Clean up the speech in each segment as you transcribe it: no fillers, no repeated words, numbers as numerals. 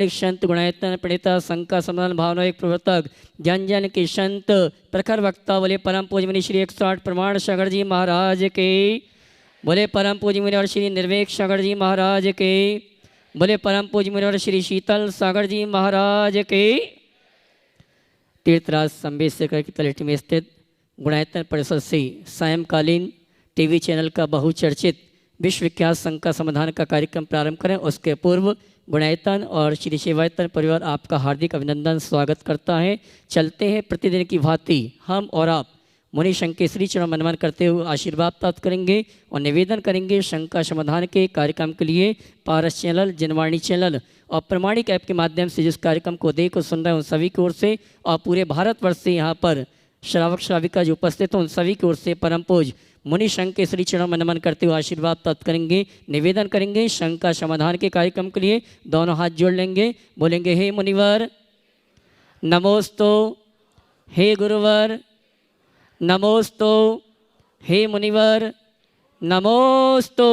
एक संत गुणायतन प्रणेता संका समाधान भावना एक प्रवर्तक जन जन के संत प्रखर वक्ता बोले परम पूज्य मुनि श्री 108 प्रमाण सागर जी महाराज के, बोले परम पूज्य मुनिवर श्री निर्वेक सागर जी महाराज के, बोले परम पूज्य मुनिवर श्री शीतल सागर जी महाराज के। तीर्थराज संबेशकर की तलेटी में स्थित गुणायतन परिसर से सायंकालीन टीवी चैनल का बहुचर्चित विश्वविख्यात संका समाधान का कार्यक्रम प्रारंभ करें। उसके पूर्व गुणायतन और श्री सेवायतन परिवार आपका हार्दिक अभिनंदन स्वागत करता है। चलते हैं प्रतिदिन की भांति हम और आप मुनि शंख के श्री चरण मनमन करते हुए आशीर्वाद प्राप्त करेंगे और निवेदन करेंगे शंका समाधान के कार्यक्रम के लिए पारस चैनल, जनवाणी चैनल और प्रमाणिक ऐप के माध्यम से जिस कार्यक्रम को देख और सुन रहे हैं उन सभी की ओर से और पूरे भारतवर्ष से यहाँ पर श्रावक श्राविका जो उपस्थित हैं उन सभी की ओर से परम पूज्य मुनि शंख के श्री चरण मनमन करते हुए आशीर्वाद प्राप्त करेंगे, निवेदन करेंगे शंका समाधान के कार्यक्रम के लिए दोनों हाथ जोड़ लेंगे, बोलेंगे हे मुनिवर नमोस्तु, हे गुरुवर नमोस्तु, हे मुनिवर नमोस्तु।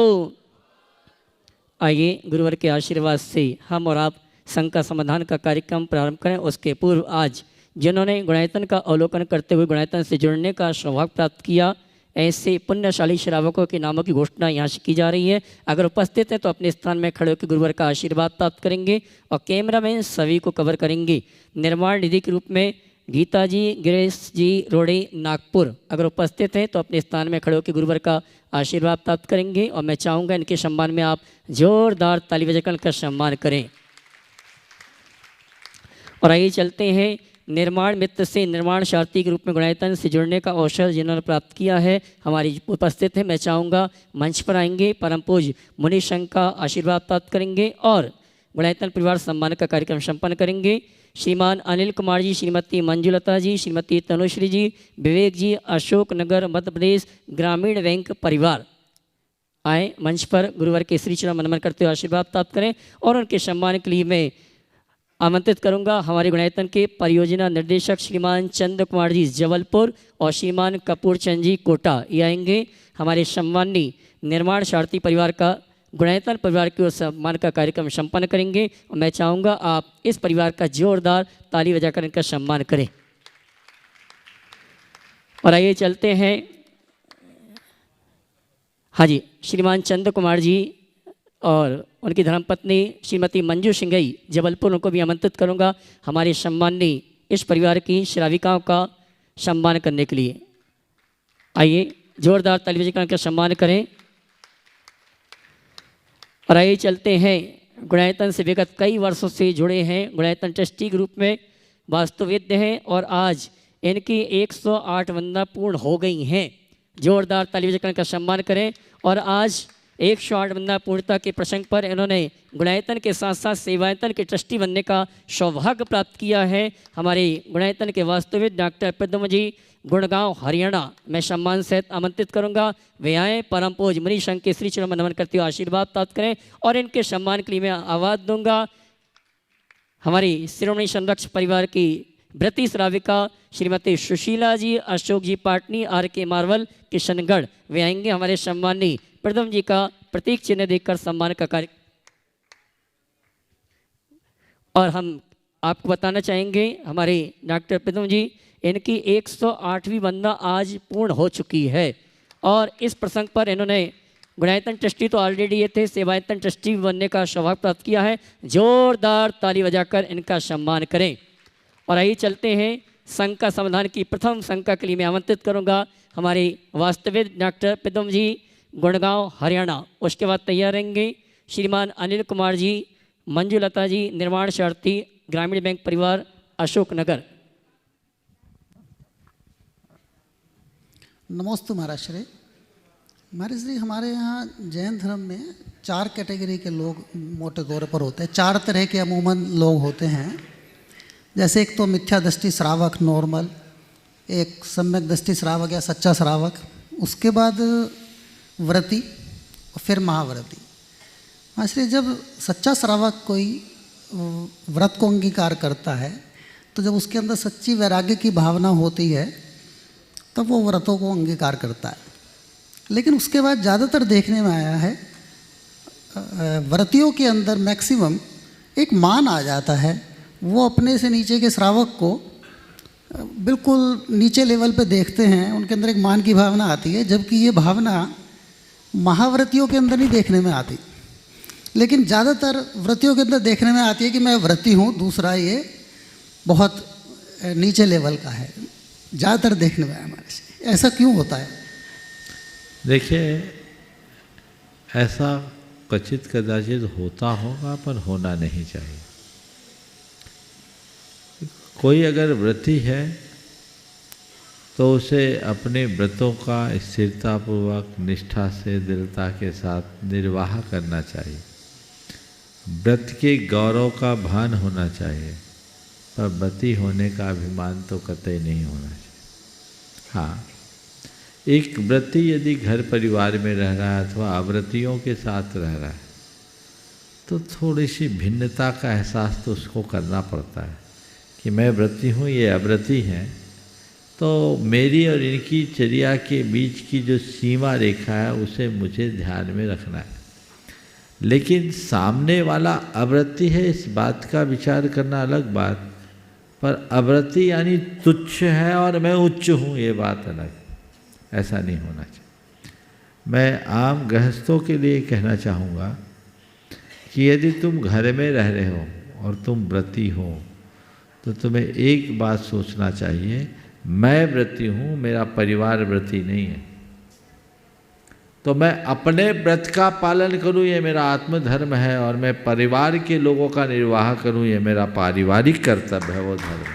आइए गुरुवर के आशीर्वाद से हम और आप शंका समाधान का कार्यक्रम प्रारंभ करें। उसके पूर्व आज जिन्होंने गुणायतन का अवलोकन करते हुए गुणायतन से जुड़ने का सौभाग्य प्राप्त किया, ऐसे पुण्यशाली श्रावकों के नामों की घोषणा यहाँ से की जा रही है। अगर उपस्थित हैं तो अपने स्थान में खड़े होकर गुरुवर का आशीर्वाद प्राप्त करेंगे और कैमरा में सभी को कवर करेंगे। निर्माण निधि के रूप में गीता जी, गिरीश जी, रोड़ी, नागपुर अगर उपस्थित हैं तो अपने स्थान में खड़े होकर गुरुवर का आशीर्वाद प्राप्त करेंगे और मैं चाहूँगा इनके सम्मान में आप जोरदार ताली बजाकर इनका सम्मान करें। और आइए चलते हैं निर्माण मित्र से निर्माण सारथी के रूप में गुणायतन से जुड़ने का अवसर जिन्होंने प्राप्त किया है हमारी उपस्थित है। मैं चाहूँगा मंच पर आएंगे, परम पूज्य मुनि शंख का आशीर्वाद प्राप्त करेंगे और गुणायतन परिवार सम्मान का कार्यक्रम संपन्न करेंगे। श्रीमान अनिल कुमार जी, श्रीमती मंजुलता जी, श्रीमती तनुश्री जी, विवेक जी, अशोक नगर मध्य प्रदेश ग्रामीण बैंक परिवार आए मंच पर गुरुवर के श्री चरण मनमन करते हुए आशीर्वाद प्राप्त करें और उनके सम्मान के लिए मैं आमंत्रित करूंगा हमारे गुणायतन के परियोजना निर्देशक श्रीमान चंद्र कुमार जी जबलपुर और श्रीमान कपूर चंद जी कोटा। ये आएंगे हमारे सम्मानी निर्माण सारथी परिवार का गुणायतन परिवार की ओर सम्मान का कार्यक्रम संपन्न करेंगे और मैं चाहूँगा आप इस परिवार का जोरदार ताली बजाकर इनका सम्मान करें। और आइए चलते हैं, हाँ जी, श्रीमान चंद्र कुमार जी और उनकी धर्मपत्नी श्रीमती मंजू सिंघई जबलपुर, उनको भी आमंत्रित करूंगा हमारे सम्मानी इस परिवार की श्राविकाओं का सम्मान करने के लिए। आइए जोरदार ताली बजाकर इनका सम्मान करें। और आइए चलते हैं गुणायतन से विगत कई वर्षों से जुड़े हैं, गुणायतन ट्रस्टी के रूप में वास्तुविद्य हैं और आज इनकी 108 वंदना पूर्ण हो गई हैं। जोरदार ताली बजाकर इनका सम्मान करें। और आज 108 वंदना पूर्णता के प्रसंग पर इन्होंने गुणायतन के साथ साथ सेवायतन के ट्रस्टी बनने का सौभाग्य प्राप्त किया है। हमारे गुणायतन के वास्तविक डॉक्टर पद्म जी गुड़गांव हरियाणा मैं सम्मान सहित आमंत्रित करूंगा। वे आए परम पूज्य मुनि शंख के श्री चरण नमन करते हुए आशीर्वाद प्राप्त करें और इनके सम्मान के लिए मैं आवाज दूंगा हमारी शिरोमणि संरक्षक परिवार की व्रती श्राविका श्रीमती सुशीला जी, अशोक जी पाटनी, आर के मार्वल, किशनगढ़। वे आएंगे हमारे सम्मानी प्रथम जी का प्रतीक चिन्ह देखकर सम्मान का कार्य। और हम आपको बताना चाहेंगे हमारे डॉक्टर प्रथम जी इनकी 108वीं वंदना आज पूर्ण हो चुकी है और इस प्रसंग पर इन्होंने गुणायतन ट्रस्टी तो ऑलरेडी ये थे, सेवायतन ट्रस्टी बनने का सौभाग्य प्राप्त किया है। जोरदार ताली बजाकर इनका सम्मान करें। और आइए चलते हैं शंका समाधान की प्रथम शंका के लिए मैं आमंत्रित करूंगा हमारे वास्तविक डॉक्टर प्रथम जी गुड़गांव हरियाणा। उसके बाद तैयार रहेंगे श्रीमान अनिल कुमार जी, मंजुलता जी, निर्माण सारथी ग्रामीण बैंक परिवार अशोक नगर। नमोस्तु महाराज श्री। महाराज श्री हमारे यहाँ जैन धर्म में 4 कैटेगरी के लोग मोटे तौर पर होते हैं, 4 तरह के अमूमन लोग होते हैं। जैसे एक तो मिथ्या दृष्टि श्रावक नॉर्मल, एक सम्यक दृष्टि श्रावक या सच्चा श्रावक, उसके बाद व्रती और फिर महाव्रती। महाराज श्री जब सच्चा श्रावक कोई व्रत को अंगीकार करता है तो जब उसके अंदर सच्ची वैराग्य की भावना होती है तब वो व्रतों को अंगीकार करता है। लेकिन उसके बाद ज़्यादातर देखने में आया है व्रतियों के अंदर मैक्सिमम एक मान आ जाता है, वो अपने से नीचे के श्रावक को बिल्कुल नीचे लेवल पे देखते हैं, उनके अंदर एक मान की भावना आती है, जबकि ये भावना महाव्रतियों के अंदर नहीं देखने में आती, लेकिन ज़्यादातर व्रतियों के अंदर देखने में आती है कि मैं व्रती हूँ, दूसरा ये बहुत नीचे लेवल का है, ज़्यादातर देखने में आया हमारे से। ऐसा क्यों होता है? देखिए, ऐसा क्वचित कदाचित होता होगा, पर होना नहीं चाहिए। कोई अगर व्रती है तो उसे अपने व्रतों का स्थिरतापूर्वक, निष्ठा से, दृढ़ता के साथ निर्वाह करना चाहिए। व्रत के गौरव का भान होना चाहिए, पर व्रती होने का अभिमान तो कतई नहीं होना चाहिए। हाँ, एक व्रती यदि घर परिवार में रह रहा है अथवा अव्रतियों के साथ रह रहा है तो थोड़ी सी भिन्नता का एहसास तो उसको करना पड़ता है कि मैं व्रती हूँ, ये अव्रती हैं, तो मेरी और इनकी चर्या के बीच की जो सीमा रेखा है उसे मुझे ध्यान में रखना है। लेकिन सामने वाला अव्रती है, इस बात का विचार करना अलग बात, पर अव्रती यानी तुच्छ है और मैं उच्च हूँ, ये बात अलग। ऐसा नहीं होना चाहिए। मैं आम गृहस्थों के लिए कहना चाहूँगा कि यदि तुम घर में रह रहे हो और तुम व्रती हो तो तुम्हें एक बात सोचना चाहिए, मैं व्रती हूँ, मेरा परिवार व्रती नहीं है, तो मैं अपने व्रत का पालन करूँ, ये मेरा आत्मधर्म है, और मैं परिवार के लोगों का निर्वाह करूँ, ये मेरा पारिवारिक कर्तव्य है, वो धर्म है।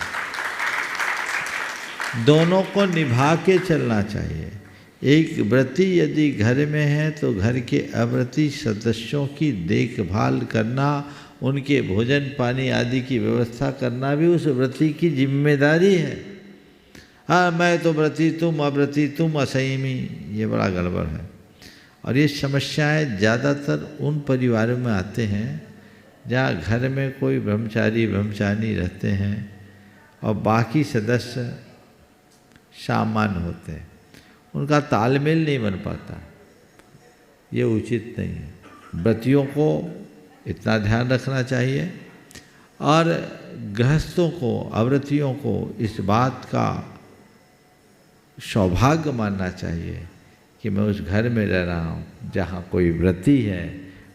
दोनों को निभा के चलना चाहिए। एक व्रती यदि घर में है तो घर के अव्रती सदस्यों की देखभाल करना, उनके भोजन पानी आदि की व्यवस्था करना भी उस व्रती की जिम्मेदारी है। हाँ, मैं तो व्रती, तुम अव्रती, तुम असंयमी, ये बड़ा गड़बड़ है। और ये समस्याएं ज़्यादातर उन परिवारों में आते हैं जहाँ घर में कोई ब्रह्मचारी रहते हैं और बाकी सदस्य सामान्य होते हैं, उनका तालमेल नहीं बन पाता, ये उचित नहीं है। व्रतियों को इतना ध्यान रखना चाहिए और गृहस्थों को, अव्रतियों को इस बात का सौभाग्य मानना चाहिए कि मैं उस घर में रह रहा हूँ जहाँ कोई व्रती है।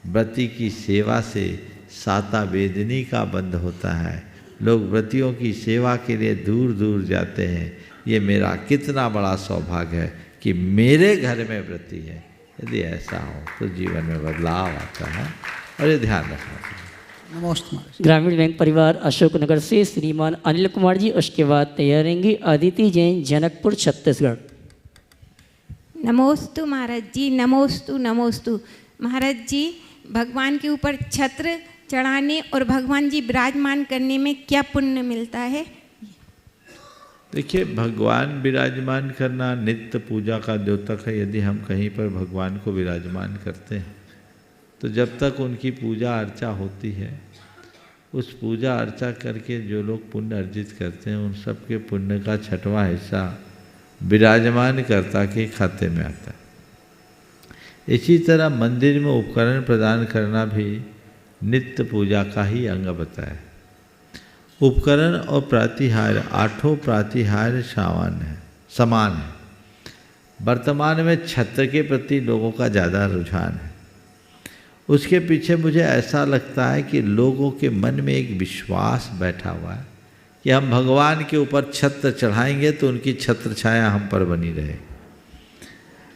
व्रती की सेवा से साता वेदनी का बंध होता है। लोग व्रतियों की सेवा के लिए दूर दूर जाते हैं। ये मेरा कितना बड़ा सौभाग्य है कि मेरे घर में व्रती है। यदि ऐसा हो तो जीवन में बदलाव आता है और ये ध्यान रखना चाहिए। नमस्ते। ग्रामीण बैंक परिवार अशोकनगर से श्रीमान अनिल कुमार जी, उसके बाद तैयार रहेंगी अदिति जैन, जनकपुर, छत्तीसगढ़। नमोस्तु महाराज जी, नमोस्तु नमोस्तु। महाराज जी, भगवान के ऊपर छत्र चढ़ाने और भगवान जी विराजमान करने में क्या पुण्य मिलता है? देखिए, भगवान विराजमान करना नित्य पूजा का द्योतक है। यदि हम कहीं पर भगवान को विराजमान करते हैं तो जब तक उनकी पूजा अर्चा होती है, उस पूजा अर्चा करके जो लोग पुण्य अर्जित करते हैं उन सब के पुण्य का 6वां हिस्सा विराजमान कर्ता के खाते में आता है। इसी तरह मंदिर में उपकरण प्रदान करना भी नित्य पूजा का ही अंग बताया। उपकरण और प्रातिहार्य, 8 प्रातिहार्य समान है। वर्तमान में छत्र के प्रति लोगों का ज़्यादा रुझान है। उसके पीछे मुझे ऐसा लगता है कि लोगों के मन में एक विश्वास बैठा हुआ है कि हम भगवान के ऊपर छत्र चढ़ाएंगे तो उनकी छत्र छाया हम पर बनी रहे।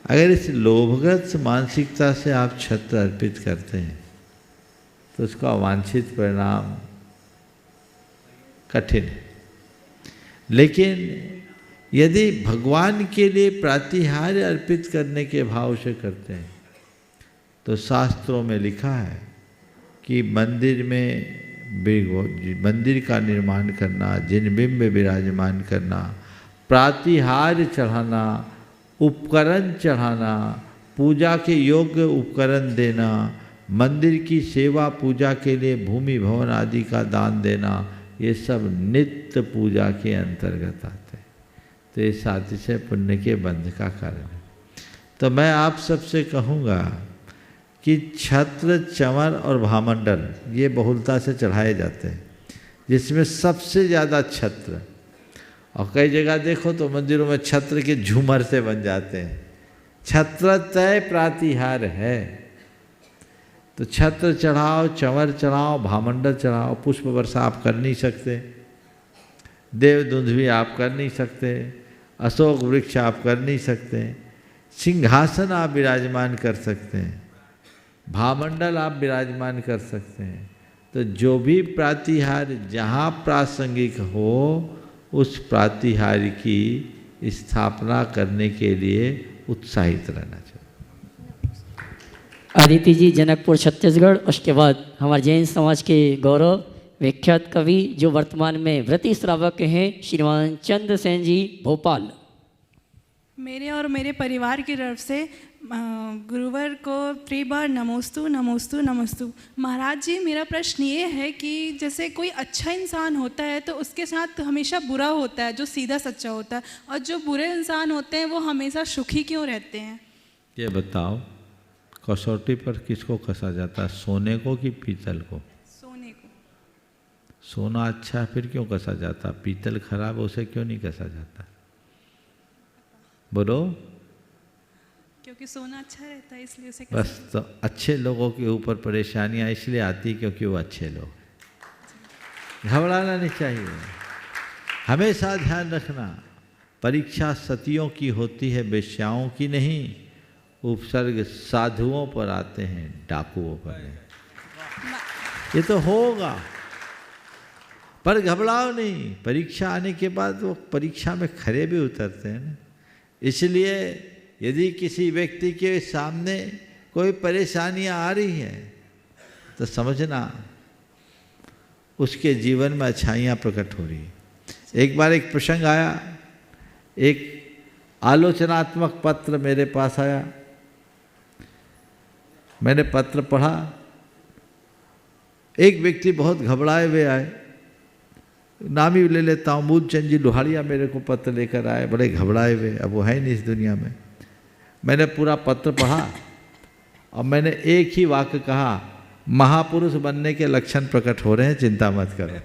अगर इस लोभग्रस्त मानसिकता से आप छत्र अर्पित करते हैं तो उसका वांछित परिणाम कठिन है। लेकिन यदि भगवान के लिए प्रातिहार्य अर्पित करने के भाव से करते हैं तो शास्त्रों में लिखा है कि मंदिर का निर्माण करना, जिन बिंब विराजमान करना, प्रातिहार्य चढ़ाना, उपकरण चढ़ाना, पूजा के योग्य उपकरण देना, मंदिर की सेवा पूजा के लिए भूमि भवन आदि का दान देना, ये सब नित्य पूजा के अंतर्गत आते हैं। तो ये सातिशय पुण्य के बंध का कारण है। तो मैं आप सबसे कहूँगा कि छत्र, चंवर और भामंडल ये बहुलता से चढ़ाए जाते हैं, जिसमें सबसे ज़्यादा छत्र। और कई जगह देखो तो मंदिरों में छत्र के झूमर से बन जाते हैं। छत्र तय प्रातिहार है, तो छत्र चढ़ाओ, चंवर चढ़ाओ, भामंडल चढ़ाओ। पुष्प वर्षा आप कर नहीं सकते, देवदुंद भी आप कर नहीं सकते, अशोक वृक्ष आप कर नहीं सकते, सिंहासन आप विराजमान कर सकते हैं, भामंडल आप विराजमान कर सकते हैं। तो जो भी प्रातिहार जहाँ प्रासंगिक हो उस प्रातिहार की स्थापना करने के लिए उत्साहित रहना चाहिए। आदित्य जी जनकपुर छत्तीसगढ़, उसके बाद हमारे जैन समाज के गौरव विख्यात कवि जो वर्तमान में व्रती श्रावक हैं श्रीमान चंद्र सेन जी भोपाल। मेरे और मेरे परिवार की तरफ से गुरुवर को त्रिबार नमोस्तु नमोस्तु नमोस्तु। महाराज जी, मेरा प्रश्न ये है कि जैसे कोई अच्छा इंसान होता है तो उसके साथ हमेशा बुरा होता है जो सीधा सच्चा होता है, और जो बुरे इंसान होते हैं वो हमेशा सुखी क्यों रहते हैं? ये बताओ, कसौटी पर किसको कसा जाता है, सोने को कि पीतल को? सोने को। सोना अच्छा है फिर क्यों कसा जाता, पीतल खराब है उसे क्यों नहीं कसा जाता? बोलो। क्योंकि सोना अच्छा रहता है इसलिए उसे बस, तो अच्छे लोगों के ऊपर परेशानियां इसलिए आती क्योंकि वो अच्छे लोग। घबराना नहीं चाहिए, हमेशा ध्यान रखना, परीक्षा सतियों की होती है, वेश्याओं की नहीं। उपसर्ग साधुओं पर आते हैं, डाकुओं पर नहीं। ये तो होगा, पर घबराओ नहीं। परीक्षा आने के बाद वो परीक्षा में खरे भी उतरते हैं ना। इसलिए यदि किसी व्यक्ति के सामने कोई परेशानियां आ रही है तो समझना उसके जीवन में अच्छाइयाँ प्रकट हो रही है। एक बार एक प्रसंग आया, एक आलोचनात्मक पत्र मेरे पास आया, मैंने पत्र पढ़ा। एक व्यक्ति बहुत घबराए हुए आए, नाम ही ले लेता हूँ, मूलचंद जी लोहाड़िया मेरे को पत्र लेकर आए, बड़े घबराए हुए। अब वो है नहीं इस दुनिया में। मैंने पूरा पत्र पढ़ा और मैंने एक ही वाक्य कहा, महापुरुष बनने के लक्षण प्रकट हो रहे हैं, चिंता मत करो।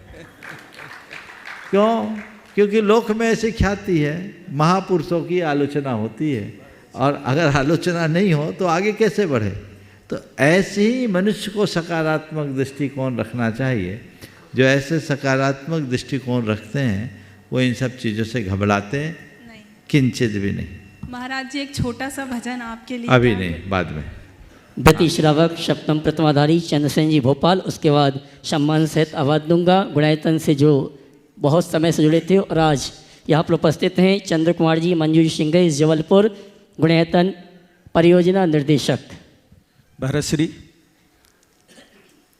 क्यों? क्योंकि लोक में ऐसी ख्याति है, महापुरुषों की आलोचना होती है, और अगर आलोचना नहीं हो तो आगे कैसे बढ़े। तो ऐसे ही मनुष्य को सकारात्मक दृष्टिकोण रखना चाहिए। जो ऐसे सकारात्मक दृष्टिकोण रखते हैं वो इन सब चीज़ों से घबराते हैं नहीं, किंचित भी नहीं। महाराज जी, एक छोटा सा भजन आपके लिए। अभी नहीं, बाद में। व्रती श्रावक सप्तम प्रथमाधारी चंद्रसेन जी भोपाल, उसके बाद सम्मान सहित आवाज़ दूंगा गुणायतन से जो बहुत समय से जुड़े थे और आज यहाँ पर उपस्थित हैं चंद्र कुमार जी मंजूरी सिंह जबलपुर, गुणायतन परियोजना निर्देशक। भरतश्री,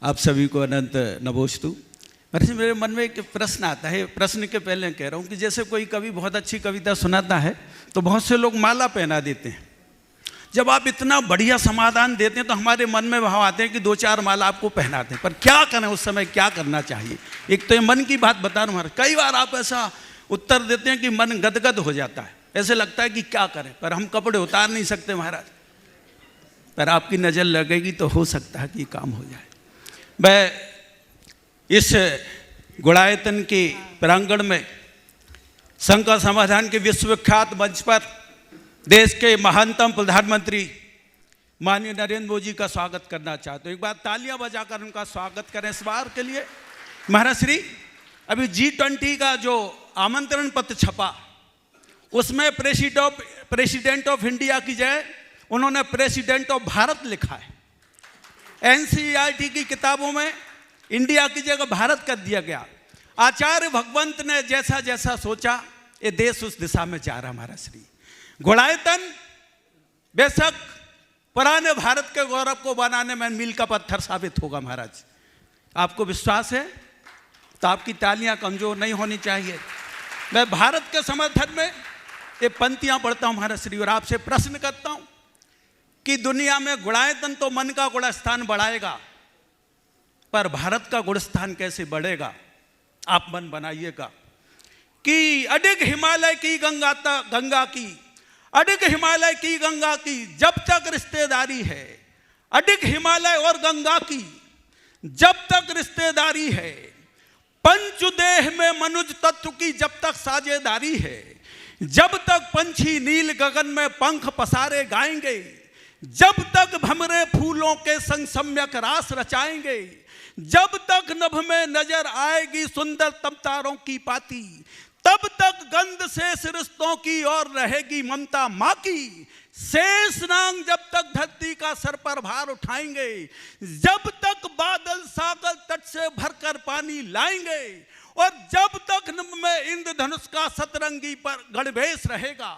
आप सभी को अनंत नमोस्तु। मेरे मन में एक प्रश्न आता है, प्रश्न के पहले कह रहा हूँ कि जैसे कोई कवि बहुत अच्छी कविता सुनाता है तो बहुत से लोग माला पहना देते हैं। जब आप इतना बढ़िया समाधान देते हैं तो हमारे मन में भाव आते हैं कि 2-4 माला आपको पहनाते हैं, पर क्या करें उस समय, क्या करना चाहिए? एक तो ये मन की बात बता रहा हूँ। कई बार आप ऐसा उत्तर देते हैं कि मन गदगद हो जाता है, ऐसे लगता है कि क्या करें, पर हम कपड़े उतार नहीं सकते महाराज। पर आपकी नज़र लगेगी तो हो सकता है कि काम हो जाए। मैं इस गुणायतन के प्रांगण में संकट समाधान के विश्वविख्यात मंच पर देश के महानतम प्रधानमंत्री माननीय नरेंद्र मोदी का स्वागत करना चाहते हूँ। एक बार तालियां बजाकर उनका स्वागत करें इस बार के लिए। महाराज श्री, अभी G20 का जो आमंत्रण पत्र छपा उसमें प्रेसिडेंट ऑफ इंडिया की जगह उन्होंने प्रेसिडेंट ऑफ भारत लिखा है। NCERT की किताबों में इंडिया की जगह भारत कर दिया गया। आचार्य भगवंत ने जैसा जैसा सोचा ये देश उस दिशा में जा रहा। हमारा श्री गुणायतन बेशक पुराने भारत के गौरव को बनाने में मील का पत्थर साबित होगा। महाराज, आपको विश्वास है तो आपकी तालियां कमजोर नहीं होनी चाहिए। मैं भारत के समर्थन में ये पंक्तियां पढ़ता हूं महाराज श्री, और आपसे प्रश्न करता हूं कि दुनिया में गुणायतन तो मन का गुण स्थान बढ़ाएगा, पर भारत का गुण स्थान कैसे बढ़ेगा? आप मन बनाइएगा कि अडिग हिमालय की गंगा की, अडिग हिमालय की गंगा की जब तक रिश्तेदारी है, अडिग हिमालय और गंगा की जब तक रिश्तेदारी है, पंचदेह में मनुज तत्व की जब तक साझेदारी है, जब तक पंछी नील गगन में पंख पसारे गाएंगे, जब तक भमरे फूलों के संग सम्यक रास रचाएंगे, जब तक नभ में नजर आएगी सुंदर तम तारों की पाती, तब तक गंध शेष रिश्तों की और रहेगी ममता माँ की। शेष नांग जब तक धरती का सर पर भार उठाएंगे, जब तक बादल सागर तट से भरकर पानी लाएंगे, और जब तक नभ में इंद्रधनुष का सतरंगी पर गणवेश रहेगा,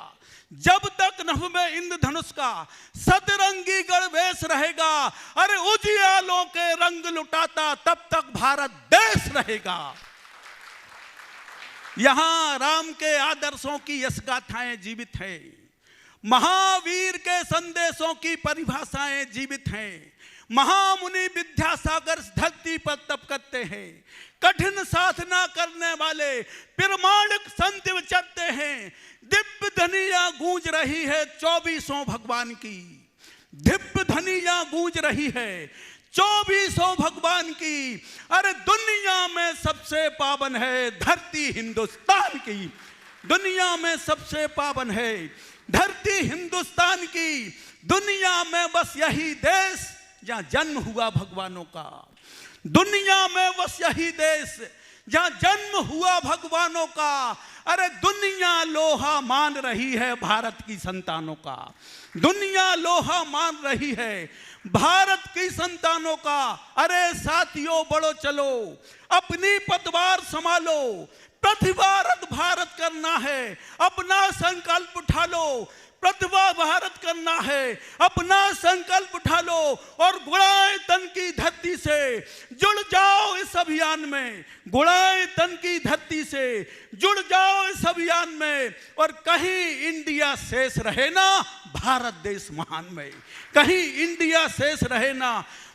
जब तक नभ में इंद्रधनुष का सतरंगी गणवेश रहेगा, अरे उजियालों के रंग लुटाता तब तक भारत देश रहेगा। यहां राम के आदर्शों की यश गाथाएं जीवित हैं, महावीर के संदेशों की परिभाषाएं जीवित हैं, महामुनि विद्यासागर धरती पर तप करते हैं, कठिन साधना करने वाले प्रमाणिक संत विचरते हैं। दिव्य ध्वनियां गूंज रही है 24 भगवान की, दिव्य ध्वनियां गूंज रही है 24 भगवान की। अरे दुनिया में सबसे पावन है धरती हिंदुस्तान की, दुनिया में सबसे पावन है धरती हिंदुस्तान की। दुनिया में बस यही देश जहां जन्म हुआ भगवानों का, दुनिया में बस यही देश जहां जन्म हुआ भगवानों का। अरे दुनिया लोहा मान रही है भारत की संतानों का, दुनिया लोहा मान रही है भारत की संतानों का। अरे साथियों बढ़ो चलो, अपनी पतवार संभालो, प्रतिभारत भारत करना है, अपना संकल्प उठा लो, प्रतिभा भारत करना है, अपना संकल्प उठा लो, और गुड़ाई तन की धरती से जुड़ जाओ इस अभियान में, गुड़ाई तन की धरती से जुड़ जाओ इस अभियान में। और कहीं इंडिया शेष रहे ना भारत देश महान में, कहीं इंडिया शेष रहे ना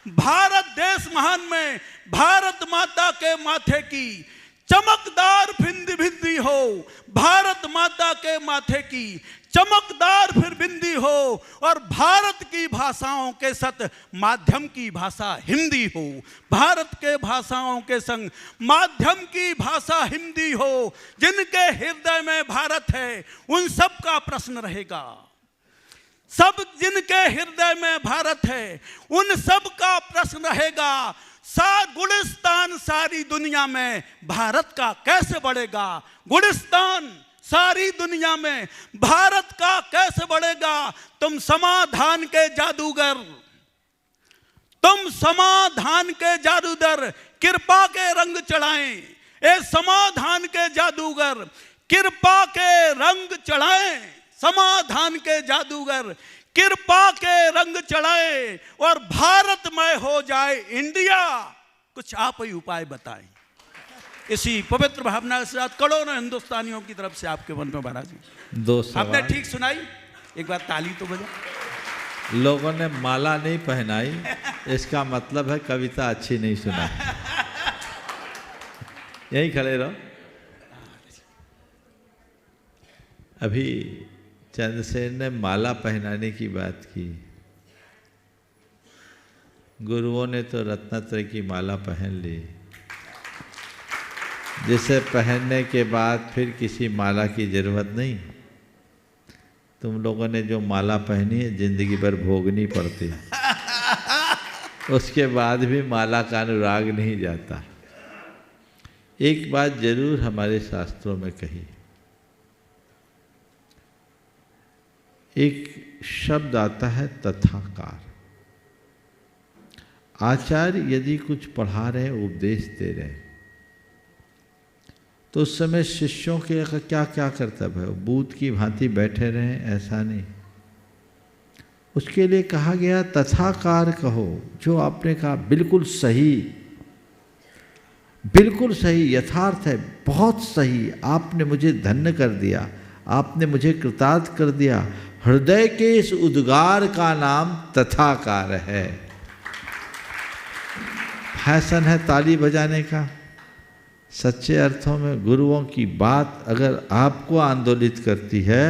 भारत देश महान में। भारत माता के माथे की चमकदार बिंदी बिंदी हो, भारत माता के माथे की चमकदार फिर बिंदी हो, और भारत की भाषाओं के सत माध्यम की भाषा हिंदी हो, भारत के भाषाओं के संग माध्यम की भाषा हिंदी हो। जिनके हृदय में भारत है उन सब का प्रश्न रहेगा, सब जिनके हृदय में भारत है उन सब का प्रश्न रहेगा, गुलिस्तान सारी दुनिया में भारत का कैसे बढ़ेगा, गुलिस्तान सारी दुनिया में भारत का कैसे बढ़ेगा। तुम समाधान के जादूगर, तुम समाधान के जादूगर कृपा के रंग चढ़ाएं, ए समाधान के जादूगर कृपा के रंग चढ़ाएं, समाधान के जादूगर कृपा के रंग चढ़ाए, और भारतमय हो जाए इंडिया। कुछ आप ही उपाय बताएं। इसी पवित्र भावना के साथ करोड़ों हिंदुस्तानियों की तरफ से आपके मन में महाराज जी 2 सवाल। आपने ठीक सुनाई, एक बार ताली तो बजा। लोगों ने माला नहीं पहनाई, इसका मतलब है कविता अच्छी नहीं सुना। यहीं खड़े रहो। अभी चंद्रसेन ने माला पहनाने की बात की, गुरुओं ने तो रत्नत्रय की माला पहन ली, जिसे पहनने के बाद फिर किसी माला की जरूरत नहीं। तुम लोगों ने जो माला पहनी है जिंदगी भर भोगनी पड़ती है, उसके बाद भी माला का अनुराग नहीं जाता। एक बात जरूर हमारे शास्त्रों में कही, एक शब्द आता है तथाकार। आचार्य यदि कुछ पढ़ा रहे, उपदेश दे रहे, तो उस समय शिष्यों के क्या क्या कर्तव्य है, बूत की भांति बैठे रहें ऐसा नहीं। उसके लिए कहा गया तथाकार कहो, जो आपने कहा बिल्कुल सही, बिल्कुल सही, यथार्थ है, बहुत सही, आपने मुझे धन्य कर दिया, आपने मुझे कृतार्थ कर दिया। हृदय के इस उद्गार का नाम तथाकार है। फैशन है ताली बजाने का, सच्चे अर्थों में गुरुओं की बात अगर आपको आंदोलित करती है,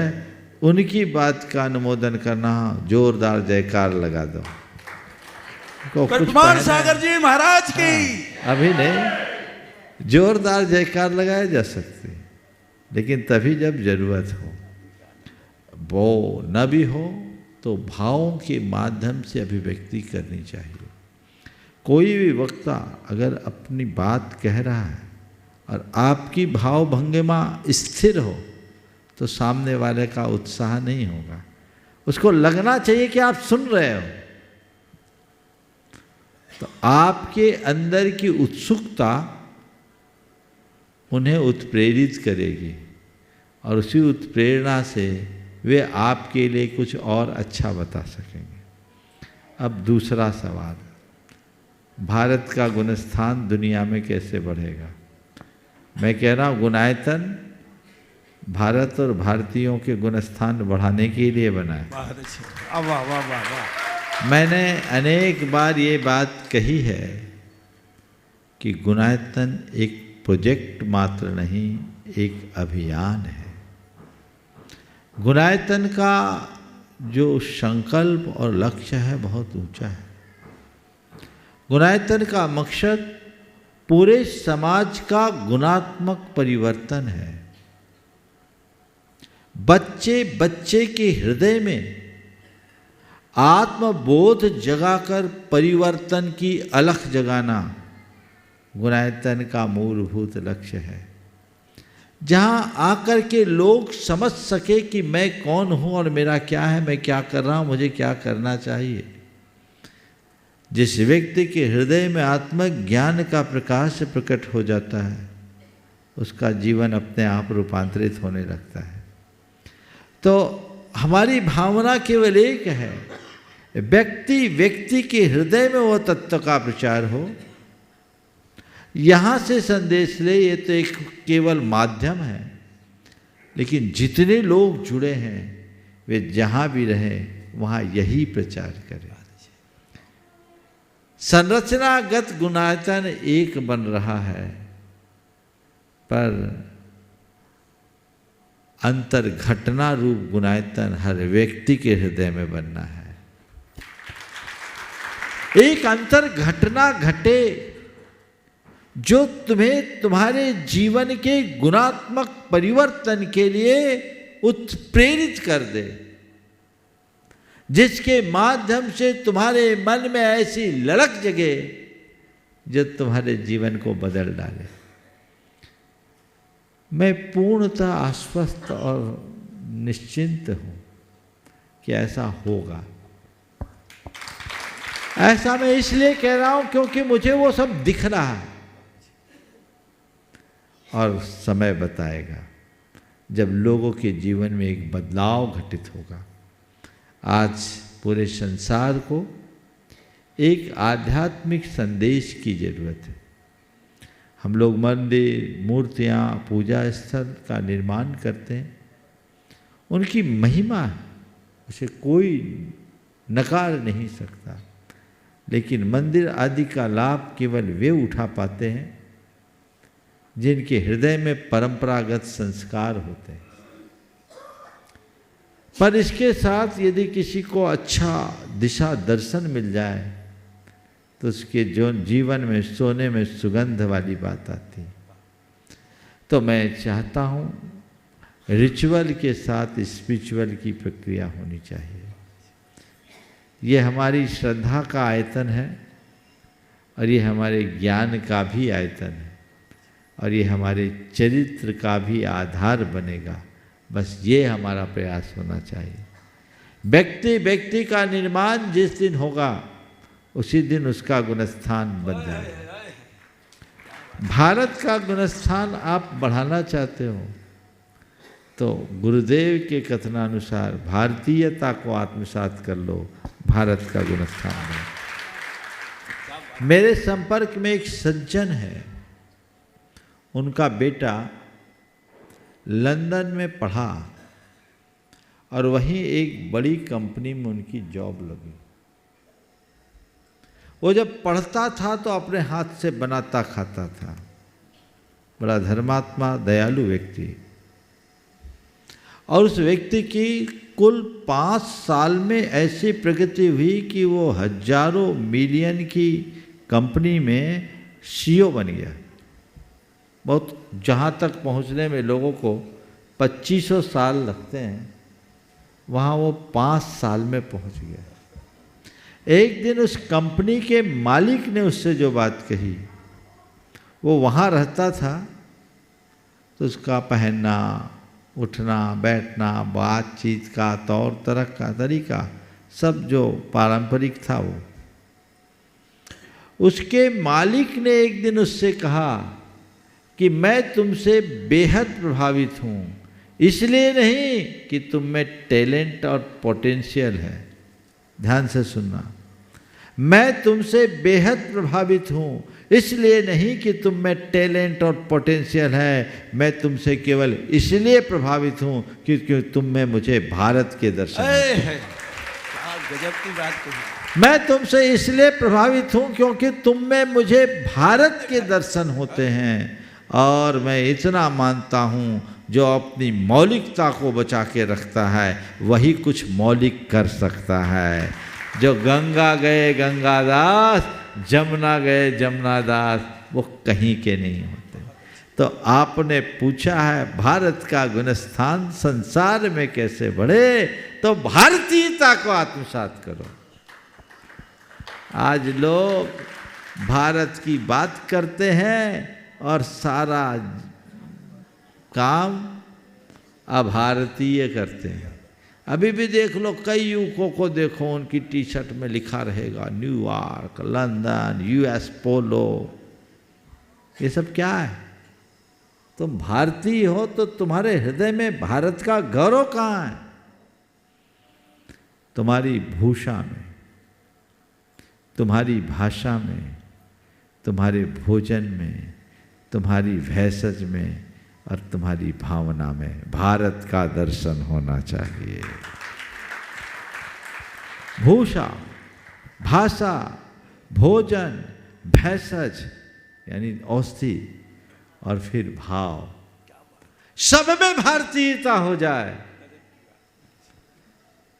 उनकी बात का अनुमोदन करना, जोरदार जयकार लगा दो। को कुछ कुमार पहना सागर जी महाराज की। हाँ, अभी नहीं, जोरदार जयकार लगाया जा सकते, लेकिन तभी जब जरूरत हो। वो न भी हो तो भावों के माध्यम से अभिव्यक्ति करनी चाहिए। कोई भी वक्ता अगर अपनी बात कह रहा है और आपकी भाव भंगिमा स्थिर हो तो सामने वाले का उत्साह नहीं होगा, उसको लगना चाहिए कि आप सुन रहे हो। तो आपके अंदर की उत्सुकता उन्हें उत्प्रेरित करेगी और उसी उत्प्रेरणा से वे आपके लिए कुछ और अच्छा बता सकेंगे। अब दूसरा सवाल, भारत का गुणस्थान दुनिया में कैसे बढ़ेगा? मैं कह रहा हूँ गुणायतन भारत और भारतीयों के गुणस्थान बढ़ाने के लिए बना है। वाह वाह वाह वाह। मैंने अनेक बार ये बात कही है कि गुणायतन एक प्रोजेक्ट मात्र नहीं, एक अभियान है। गुणायतन का जो संकल्प और लक्ष्य है बहुत ऊंचा है। गुणायतन का मकसद पूरे समाज का गुणात्मक परिवर्तन है। बच्चे बच्चे के हृदय में आत्मबोध जगाकर परिवर्तन की अलख जगाना गुणायतन का मूलभूत लक्ष्य है। जहां आकर के लोग समझ सके कि मैं कौन हूं और मेरा क्या है, मैं क्या कर रहा हूं, मुझे क्या करना चाहिए। जिस व्यक्ति के हृदय में आत्मज्ञान का प्रकाश प्रकट हो जाता है उसका जीवन अपने आप रूपांतरित होने लगता है। तो हमारी भावना केवल एक है, व्यक्ति व्यक्ति के हृदय में वो तत्व का प्रचार हो, यहाँ से संदेश ले, ये तो एक केवल माध्यम है। लेकिन जितने लोग जुड़े हैं वे जहाँ भी रहें वहाँ यही प्रचार करें। संरचनागत गुणायतन एक बन रहा है पर अंतर घटना रूप गुणायतन हर व्यक्ति के हृदय में बनना है। एक अंतर घटना घटे जो तुम्हें तुम्हारे जीवन के गुणात्मक परिवर्तन के लिए उत्प्रेरित कर दे, जिसके माध्यम से तुम्हारे मन में ऐसी लड़क जगे जो तुम्हारे जीवन को बदल डाले। मैं पूर्णतः आश्वस्त और निश्चिंत हूं कि ऐसा होगा। ऐसा मैं इसलिए कह रहा हूं क्योंकि मुझे वो सब दिख रहा है और समय बताएगा जब लोगों के जीवन में एक बदलाव घटित होगा। आज पूरे संसार को एक आध्यात्मिक संदेश की जरूरत है। हम लोग मंदिर, मूर्तियाँ, पूजा स्थल का निर्माण करते हैं, उनकी महिमा है, उसे कोई नकार नहीं सकता। लेकिन मंदिर आदि का लाभ केवल वे उठा पाते हैं जिनके हृदय में परंपरागत संस्कार होते हैं। पर इसके साथ यदि किसी को अच्छा दिशा दर्शन मिल जाए तो उसके जो जीवन में सोने में सुगंध वाली बात आती। तो मैं चाहता हूँ रिचुअल के साथ स्पिरिचुअल की प्रक्रिया होनी चाहिए। ये हमारी श्रद्धा का आयतन है और ये हमारे ज्ञान का भी आयतन है और ये हमारे चरित्र का भी आधार बनेगा। बस ये हमारा प्रयास होना चाहिए। व्यक्ति व्यक्ति का निर्माण जिस दिन होगा उसी दिन उसका गुणस्थान बन जाएगा। भारत का गुणस्थान आप बढ़ाना चाहते हो तो गुरुदेव के कथनानुसार भारतीयता को आत्मसात कर लो, भारत का गुणस्थान बनो। मेरे संपर्क में एक सज्जन है, उनका बेटा लंदन में पढ़ा और वहीं एक बड़ी कंपनी में उनकी जॉब लगी। वो जब पढ़ता था तो अपने हाथ से बनाता खाता था। बड़ा धर्मात्मा, दयालु व्यक्ति। और उस व्यक्ति की कुल 5 साल में ऐसी प्रगति हुई कि वो हजारों मिलियन की कंपनी में सीईओ बन गया। बहुत जहाँ तक पहुँचने में लोगों को 2500 साल लगते हैं, वहाँ वो 5 साल में पहुँच गया। एक दिन उस कंपनी के मालिक ने उससे जो बात कही, वो वहाँ रहता था तो उसका पहनना, उठना, बैठना, बातचीत का तौर तरीका सब जो पारंपरिक था वो। उसके मालिक ने एक दिन उससे कहा कि मैं तुमसे बेहद प्रभावित हूँ, इसलिए नहीं कि तुम में टैलेंट और पोटेंशियल है, ध्यान से सुनना, मैं तुमसे बेहद प्रभावित हूँ इसलिए नहीं कि तुम में टैलेंट और पोटेंशियल है, मैं तुमसे केवल इसलिए प्रभावित हूँ क्योंकि तुम में मुझे भारत के दर्शन है। गजब की बात कही। मैं तुमसे इसलिए प्रभावित हूँ क्योंकि तुम में मुझे भारत के दर्शन होते हैं, और मैं इतना मानता हूँ जो अपनी मौलिकता को बचा के रखता है वही कुछ मौलिक कर सकता है। जो गंगा गए गंगादास, जमुना गए जमुनादास, वो कहीं के नहीं होते। तो आपने पूछा है भारत का गुणस्थान संसार में कैसे बढ़े, तो भारतीयता को आत्मसात करो। आज लोग भारत की बात करते हैं और सारा काम अभारतीय करते हैं। अभी भी देख लो, कई युवकों को देखो, उनकी टी शर्ट में लिखा रहेगा न्यूयॉर्क, लंदन, यूएस पोलो। ये सब क्या है? तुम भारतीय हो तो तुम्हारे हृदय में भारत का गौरव कहाँ है? तुम्हारी भूषा में, तुम्हारी भाषा में, तुम्हारे भोजन में, तुम्हारी भेषज में और तुम्हारी भावना में भारत का दर्शन होना चाहिए। भूषा, भाषा, भोजन, भेषज यानी औषधि और फिर भाव, सब में भारतीयता हो जाए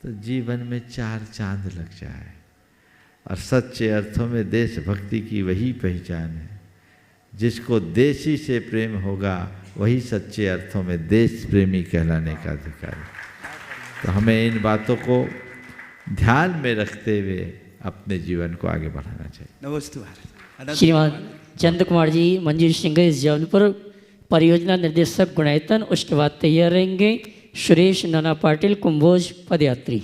तो जीवन में 4 चांद लग जाए। और सच्चे अर्थों में देशभक्ति की वही पहचान है। जिसको देशी से प्रेम होगा वही सच्चे अर्थों में देश प्रेमी कहलाने का अधिकारी। तो हमें इन बातों को ध्यान में रखते हुए अपने जीवन को आगे बढ़ाना चाहिए। नमस्ते। श्रीमान चंद्र कुमार जी मंजूर सिंह जबलपुर परियोजना निर्देशक गुणायतन, उसके बाद तैयार रहेंगे सुरेश नाना पाटिल कुंभोज पदयात्री।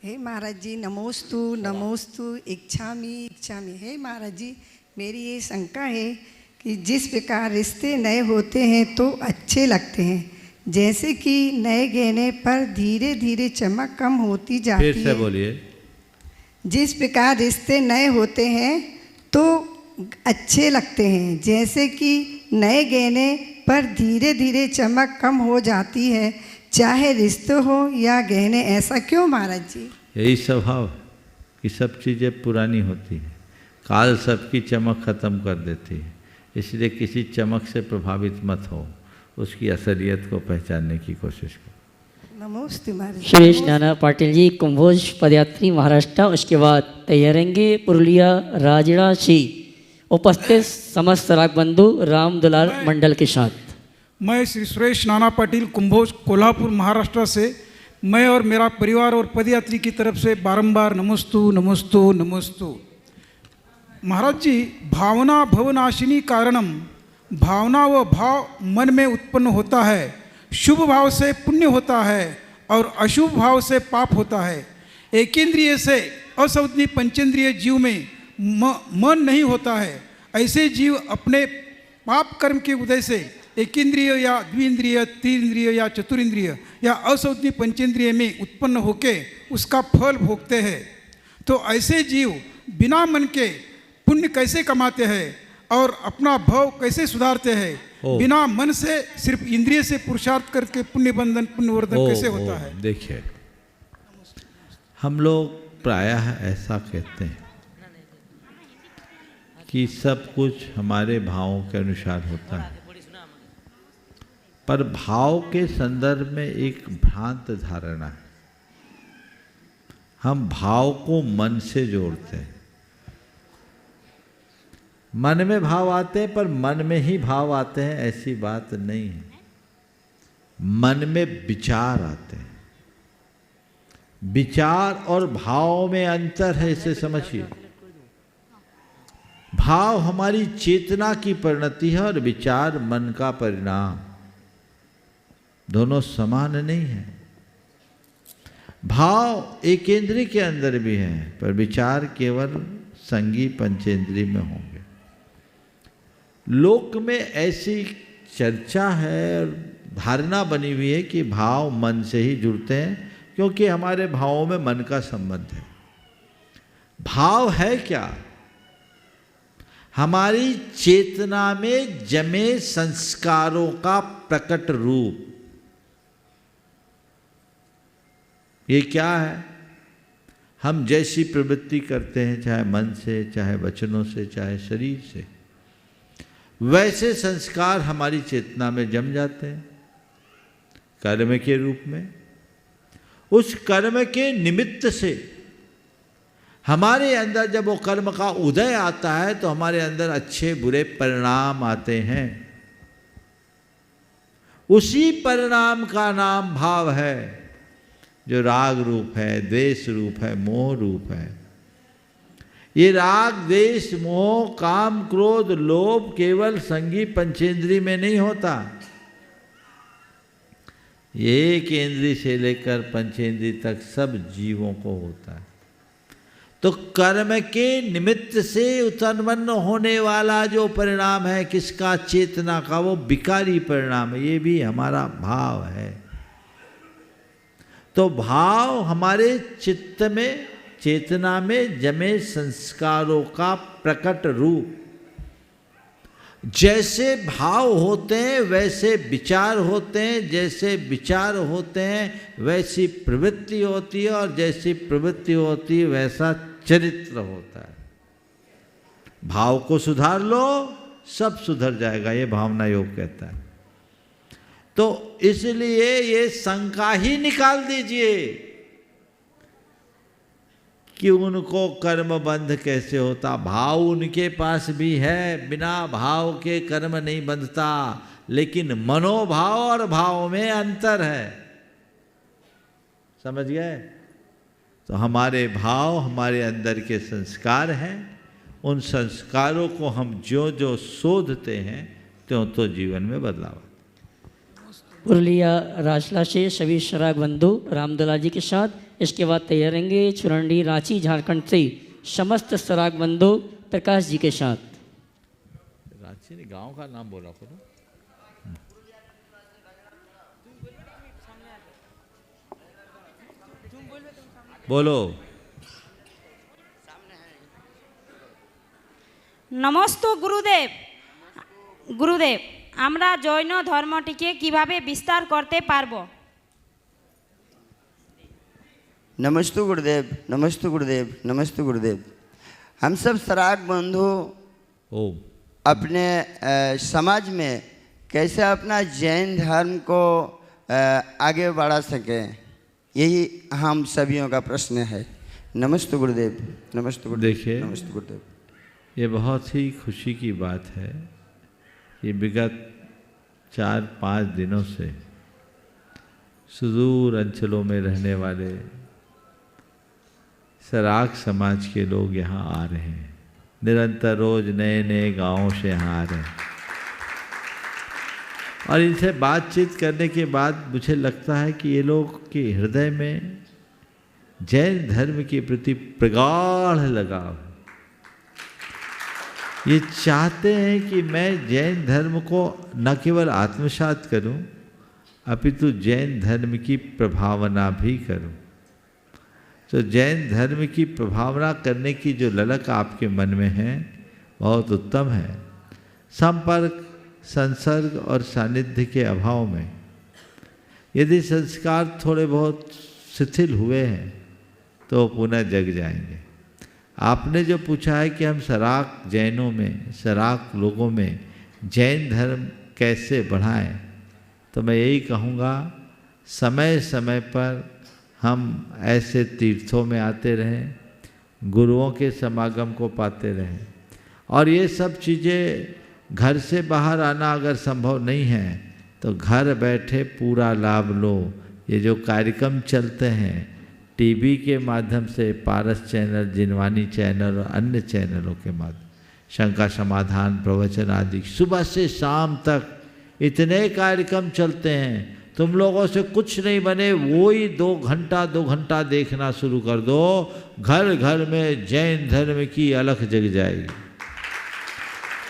हे महाराज जी, नमोस्तु नमोस्तु, इच्छामि इच्छामि। हे महाराज जी, मेरी ये शंका है कि जिस प्रकार रिश्ते नए होते हैं तो अच्छे लगते हैं, जैसे कि नए गहने पर धीरे धीरे चमक कम होती जाती है। फिर से बोलिए। जिस प्रकार रिश्ते नए होते हैं तो अच्छे लगते हैं, जैसे कि नए गहने पर धीरे धीरे चमक कम हो जाती है, चाहे रिश्ते हो या गहने। ऐसा क्यों महाराज जी? यही स्वभाव कि सब चीज़ें पुरानी होती हैं, काल सबकी चमक खत्म कर देती है। इसलिए किसी चमक से प्रभावित मत हो, उसकी असलियत को पहचानने की कोशिश करो। नमस्ते महाराज। सुरेश नाना पाटिल जी कुंभोज पदयात्री महाराष्ट्र, उसके बाद तैयार रहेंगे पुरुलिया राजड़ा शी, उपस्थित समस्त राग बंधु राम दुलार मंडल के साथ। मैं श्री सुरेश नाना पाटिल कुंभोज कोल्हापुर महाराष्ट्र से, मैं और मेरा परिवार और पदयात्री की तरफ से बारंबार नमोस्तु नमोस्तु नमोस्तु। महाराज जी, भावना भवनाशिनी कारणम, भावना व भाव मन में उत्पन्न होता है। शुभ भाव से पुण्य होता है और अशुभ भाव से पाप होता है। एकेंद्रिय से असंवदनी पंचेंद्रिय जीव में मन नहीं होता है। ऐसे जीव अपने पाप कर्म के उदय से एकेंद्रिय या द्विंद्रिय, त्रिंद्रिय या चतुरिंद्रिय या असंवदनी पंचेंद्रिय में उत्पन्न होके उसका फल भोगते हैं। तो ऐसे जीव बिना मन के पुण्य कैसे कमाते हैं और अपना भाव कैसे सुधारते हैं? बिना मन से सिर्फ इंद्रिय से पुरुषार्थ करके पुण्यवर्धन कैसे होता है? देखिए, हम लोग प्रायः ऐसा कहते हैं कि सब कुछ हमारे भावों के अनुसार होता है, पर भाव के संदर्भ में एक भ्रांत धारणा है। हम भाव को मन से जोड़ते हैं, मन में भाव आते हैं, पर मन में ही भाव आते हैं ऐसी बात नहीं है। मन में विचार आते हैं। विचार और भाव में अंतर है, इसे समझिए। भाव हमारी चेतना की परिणति है और विचार मन का परिणाम। दोनों समान नहीं है। भाव एक इंद्रिय के अंदर भी है, पर विचार केवल संगी पंचेंद्रिय में होंगे। लोक में ऐसी चर्चा है और धारणा बनी हुई है कि भाव मन से ही जुड़ते हैं, क्योंकि हमारे भावों में मन का संबंध है। भाव है क्या? हमारी चेतना में जमे संस्कारों का प्रकट रूप। ये क्या है? हम जैसी प्रवृत्ति करते हैं, चाहे मन से, चाहे वचनों से, चाहे शरीर से, वैसे संस्कार हमारी चेतना में जम जाते हैं कर्म के रूप में। उस कर्म के निमित्त से हमारे अंदर जब वो कर्म का उदय आता है तो हमारे अंदर अच्छे बुरे परिणाम आते हैं। उसी परिणाम का नाम भाव है, जो राग रूप है, द्वेष रूप है, मोह रूप है। ये राग, द्वेष, मोह, काम, क्रोध, लोभ केवल संगी पंचेंद्रिय में नहीं होता। ये एक इंद्रिय से लेकर पंचेंद्रिय तक सब जीवों को होता है। तो कर्म के निमित्त से उत्पन्न होने वाला जो परिणाम है किसका? चेतना का, वो विकारी परिणाम है। ये भी हमारा भाव है। तो भाव हमारे चित्त में, चेतना में जमे संस्कारों का प्रकट रूप। जैसे भाव होते हैं वैसे विचार होते हैं, जैसे विचार होते हैं वैसी प्रवृत्ति होती है, और जैसी प्रवृत्ति होती है वैसा चरित्र होता है। भाव को सुधार लो, सब सुधर जाएगा, ये भावना योग कहता है। तो इसलिए ये शंका ही निकाल दीजिए कि उनको कर्म बंध कैसे होता। भाव उनके पास भी है, बिना भाव के कर्म नहीं बंधता, लेकिन मनोभाव और भाव में अंतर है। समझ गए? तो हमारे भाव हमारे अंदर के संस्कार हैं। उन संस्कारों को हम जो जो शोधते हैं त्यों तो जीवन में बदलाव। पुरुलिया राजला से सभी शराग बंधु रामदुला जी के साथ, इसके बाद तैयार रहेंगे चुरंडी रांची झारखंड से समस्त शराग बंधु प्रकाश जी के साथ। रांची ने गांव का नाम बोला करो। बोलो। नमस्तु गुरुदेव। गुरुदेव, আমরা জৈন ধর্মটিকে কিভাবে বিস্তার করতে পারবো? नमस्तु गुरुदेव, नमस्तु गुरुदेव, नमस्तु गुरुदेव। हम सब शराग बंधु अपने समाज में कैसे अपना जैन धर्म को आगे बढ़ा सकें, यही हम सभियों का प्रश्न है। नमस्तु गुरुदेव, नमस्तु गुरुदेव। देखिए, नमस्तु गुरुदेव, ये बहुत ही खुशी की बात है। ये विगत 4-5 दिनों से सुदूर अंचलों में रहने वाले शराग समाज के लोग यहाँ आ रहे हैं। निरंतर रोज नए नए गांवों से यहाँ आ रहे हैं, और इनसे बातचीत करने के बाद मुझे लगता है कि ये लोग के हृदय में जैन धर्म के प्रति प्रगाढ़ लगाव है। ये चाहते हैं कि मैं जैन धर्म को न केवल आत्मसात करूं, अपितु जैन धर्म की प्रभावना भी करूं। तो जैन धर्म की प्रभावना करने की जो ललक आपके मन में है बहुत उत्तम है। संपर्क, संसर्ग और सानिध्य के अभाव में यदि संस्कार थोड़े बहुत शिथिल हुए हैं तो पुनः जग जाएंगे। आपने जो पूछा है कि हम शराग जैनों में, शराग लोगों में जैन धर्म कैसे बढ़ाएं, तो मैं यही कहूँगा, समय समय पर हम ऐसे तीर्थों में आते रहें, गुरुओं के समागम को पाते रहें। और ये सब चीज़ें घर से बाहर आना अगर संभव नहीं है तो घर बैठे पूरा लाभ लो। ये जो कार्यक्रम चलते हैं टीवी के माध्यम से, पारस चैनल, जिनवानी चैनल और अन्य चैनलों के माध्यम, शंका समाधान, प्रवचन आदि, सुबह से शाम तक इतने कार्यक्रम चलते हैं। तुम लोगों से कुछ नहीं बने, वो ही 2 घंटा देखना शुरू कर दो, घर घर में जैन धर्म की अलख जग जाएगी।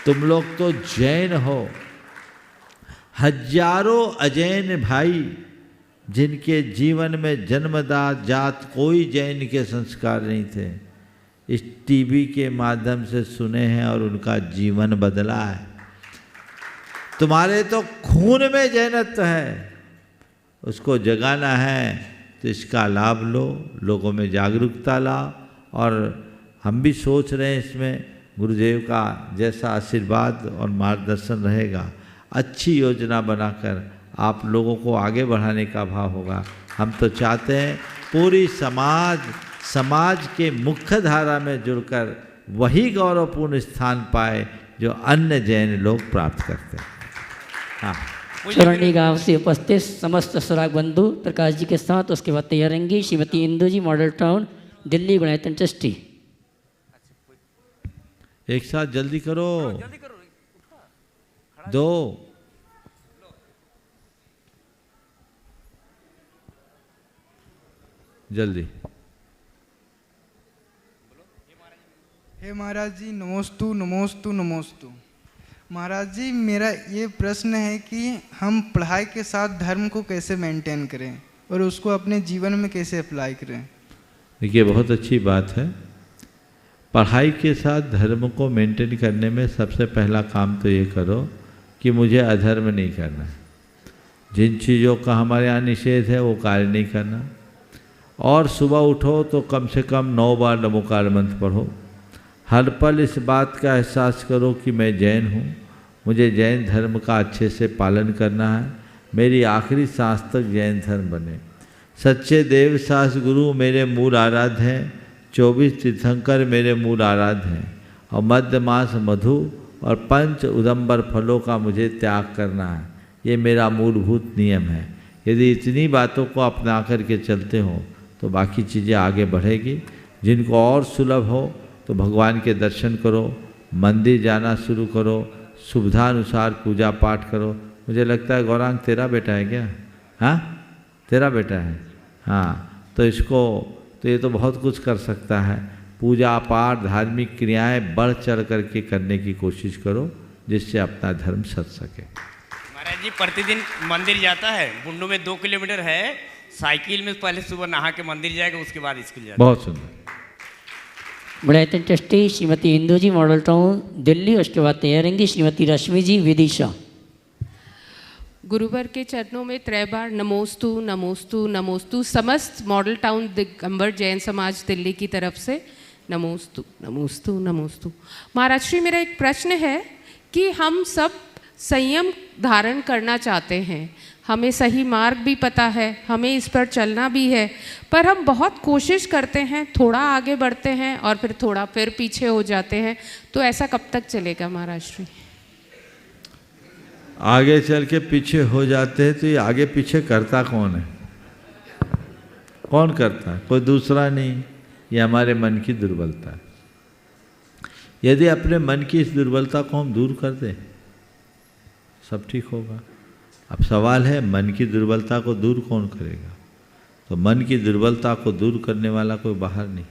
तुम लोग तो जैन हो, हजारों अजैन भाई जिनके जीवन में जन्मदात जात कोई जैन के संस्कार नहीं थे, इस टीवी के माध्यम से सुने हैं और उनका जीवन बदला है। तुम्हारे तो खून में जैनत्व है, उसको जगाना है तो इसका लाभ लो, लोगों में जागरूकता लाओ। और हम भी सोच रहे हैं इसमें गुरुदेव का जैसा आशीर्वाद और मार्गदर्शन रहेगा, अच्छी योजना बनाकर आप लोगों को आगे बढ़ाने का भाव होगा। हम तो चाहते हैं पूरी समाज के मुख्य धारा में जुड़कर वही गौरवपूर्ण स्थान पाए जो अन्य जैन लोग प्राप्त करते हैं। हाँ, चौरंडी गांव से उपस्थित समस्त सुराग बंधु प्रकाश जी के साथ उसके बाद तैयार रहेंगी Shrimati Indu ji, Model Town Delhi, Gunayatan trustee. एक साथ जल्दी करो, 2 जल्दी। हे महाराज जी, नमोस्तु नमोस्तु नमोस्तु। महाराज जी, मेरा ये प्रश्न है कि हम पढ़ाई के साथ धर्म को कैसे मेंटेन करें और उसको अपने जीवन में कैसे अप्लाई करें। देखिए, बहुत अच्छी बात है। पढ़ाई के साथ धर्म को मेंटेन करने में सबसे पहला काम तो ये करो कि मुझे अधर्म नहीं करना। जिन चीज़ों का हमारे यहाँ निषेध है वो कार्य नहीं करना। और सुबह उठो तो कम से कम 9 बार नमोकार मंत्र पढ़ो। हर पल इस बात का एहसास करो कि मैं जैन हूँ, मुझे जैन धर्म का अच्छे से पालन करना है, मेरी आखिरी सांस तक जैन धर्म बने। सच्चे देव सास गुरु मेरे मूल आराध्य हैं, 24 तीर्थंकर मेरे मूल आराध्य हैं, और मध्य मास मधु और 5 उदंबर फलों का मुझे त्याग करना है। ये मेरा मूलभूत नियम है। यदि इतनी बातों को अपना करके चलते हो तो बाकी चीज़ें आगे बढ़ेगी। जिनको और सुलभ हो तो भगवान के दर्शन करो, मंदिर जाना शुरू करो, सुविधानुसार पूजा पाठ करो। मुझे लगता है गौरांग तेरा बेटा है क्या? हाँ, तेरा बेटा है। हाँ, तो ये तो बहुत कुछ कर सकता है। पूजा पाठ, धार्मिक क्रियाएं बढ़ चढ़ करके करने की कोशिश करो, जिससे अपना धर्म सच सके। महाराज जी, प्रतिदिन मंदिर जाता है, बुंडू में 2 किलोमीटर है, साइकिल में पहले सुबह नहा के मंदिर जाएगा, उसके बाद स्कूल जाएगा। बहुत सुंदर। Gunayatan trustee Shrimati Indu ji, Model Town Delhi, उसके बाद तैयार रहेंगी श्रीमती रश्मि जी, विदिशा। गुरुवर के चरणों में 3 बार नमोस्तु नमोस्तु नमोस्तु। समस्त मॉडल टाउन दिगंबर जैन समाज दिल्ली की तरफ से नमोस्तु नमोस्तु नमोस्तु। महाराज श्री, मेरा एक प्रश्न है कि हम सब संयम धारण करना चाहते हैं, हमें सही मार्ग भी पता है, हमें इस पर चलना भी है, पर हम बहुत कोशिश करते हैं, थोड़ा आगे बढ़ते हैं और फिर थोड़ा फिर पीछे हो जाते हैं, तो ऐसा कब तक चलेगा महाराज श्री? आगे चल के पीछे हो जाते हैं तो ये आगे पीछे करता कौन है? कौन करता है? कोई दूसरा नहीं, ये हमारे मन की दुर्बलता है। यदि अपने मन की इस दुर्बलता को हम दूर कर दें, सब ठीक होगा। अब सवाल है, मन की दुर्बलता को दूर कौन करेगा? तो मन की दुर्बलता को दूर करने वाला कोई बाहर नहीं,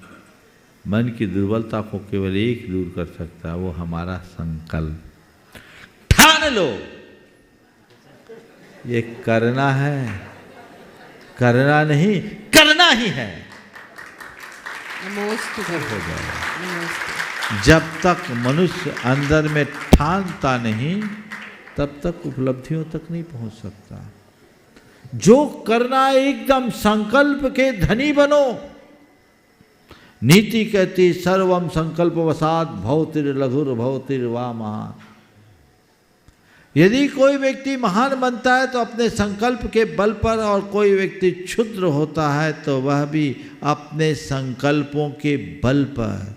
मन की दुर्बलता को केवल एक दूर कर सकता है, वो हमारा संकल्प। ठान लो ये करना है, करना नहीं करना ही है। नमोस्तु। हो जाएगा। जब तक मनुष्य अंदर में ठानता नहीं, तब तक उपलब्धियों तक नहीं पहुंच सकता। जो करना है एकदम संकल्प के धनी बनो। नीति कहती सर्वम संकल्प वसात भवतिर लघुर भवतिर वा महान। यदि कोई व्यक्ति महान बनता है तो अपने संकल्प के बल पर, और कोई व्यक्ति क्षुद्र होता है तो वह भी अपने संकल्पों के बल पर।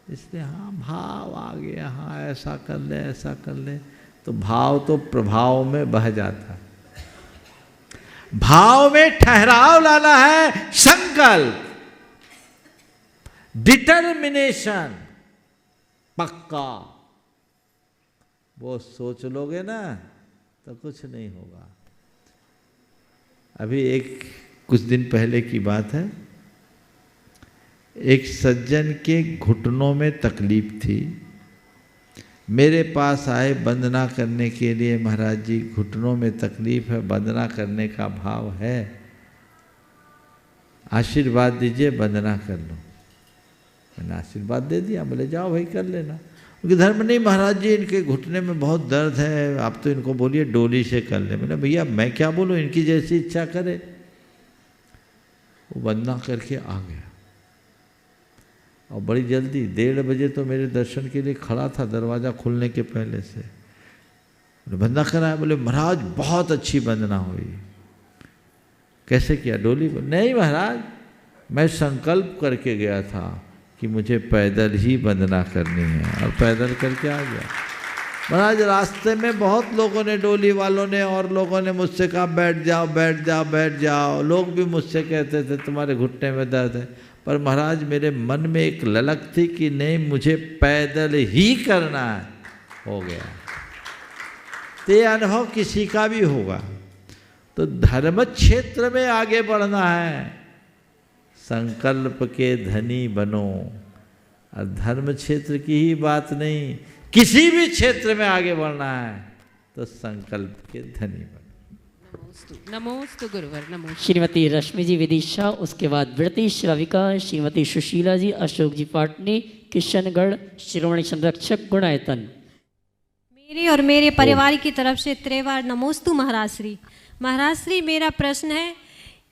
इसलिए हाँ भाव आ गया, हाँ ऐसा कर ले ऐसा कर ले, तो भाव तो प्रभाव में बह जाता है। भाव में ठहराव लाना है, संकल्प, डिटर्मिनेशन, पक्का। वो सोच लोगे ना तो कुछ नहीं होगा। अभी कुछ दिन पहले की बात है, एक सज्जन के घुटनों में तकलीफ थी, मेरे पास आए वंदना करने के लिए। महाराज जी घुटनों में तकलीफ है, वंदना करने का भाव है, आशीर्वाद दीजिए, वंदना कर लो। मैंने आशीर्वाद दे दिया, बोले जाओ भाई कर लेना। उनके धर्म नहीं महाराज जी, इनके घुटने में बहुत दर्द है, आप तो इनको बोलिए डोली से कर ले। मैंने भैया मैं क्या बोलूँ, इनकी जैसी इच्छा करे। वो वंदना करके आ गया और बड़ी जल्दी 1:30 बजे तो मेरे दर्शन के लिए खड़ा था, दरवाज़ा खुलने के पहले से। वंदना कराया, बोले महाराज बहुत अच्छी वंदना हुई। कैसे किया, डोली? नहीं महाराज, मैं संकल्प करके गया था कि मुझे पैदल ही वंदना करनी है, और पैदल करके आ गया। महाराज रास्ते में बहुत लोगों ने, डोली वालों ने और लोगों ने मुझसे कहा बैठ जाओ बैठ जाओ बैठ जाओ। लोग भी मुझसे कहते थे तुम्हारे घुटने में दर्द है, पर महाराज मेरे मन में एक ललक थी कि नहीं मुझे पैदल ही करना है। हो गया। तो ये अनुभव किसी का भी होगा। तो धर्म क्षेत्र में आगे बढ़ना है, संकल्प के धनी बनो। और धर्म क्षेत्र की ही बात नहीं, किसी भी क्षेत्र में आगे बढ़ना है तो संकल्प के धनी बनो। नमोस्तु गुरुवर, नमो। श्रीमती रश्मि जी विदिशा, उसके बाद वृति श्राविका, श्रीमती सुशीला जी, अशोक जी पाटनी, किशनगढ़, शिरोमणि संरक्षक गुणायतन। मेरे और मेरे परिवार की तरफ से त्रिवार नमोस्तु महाराज श्री। महाराज श्री, मेरा प्रश्न है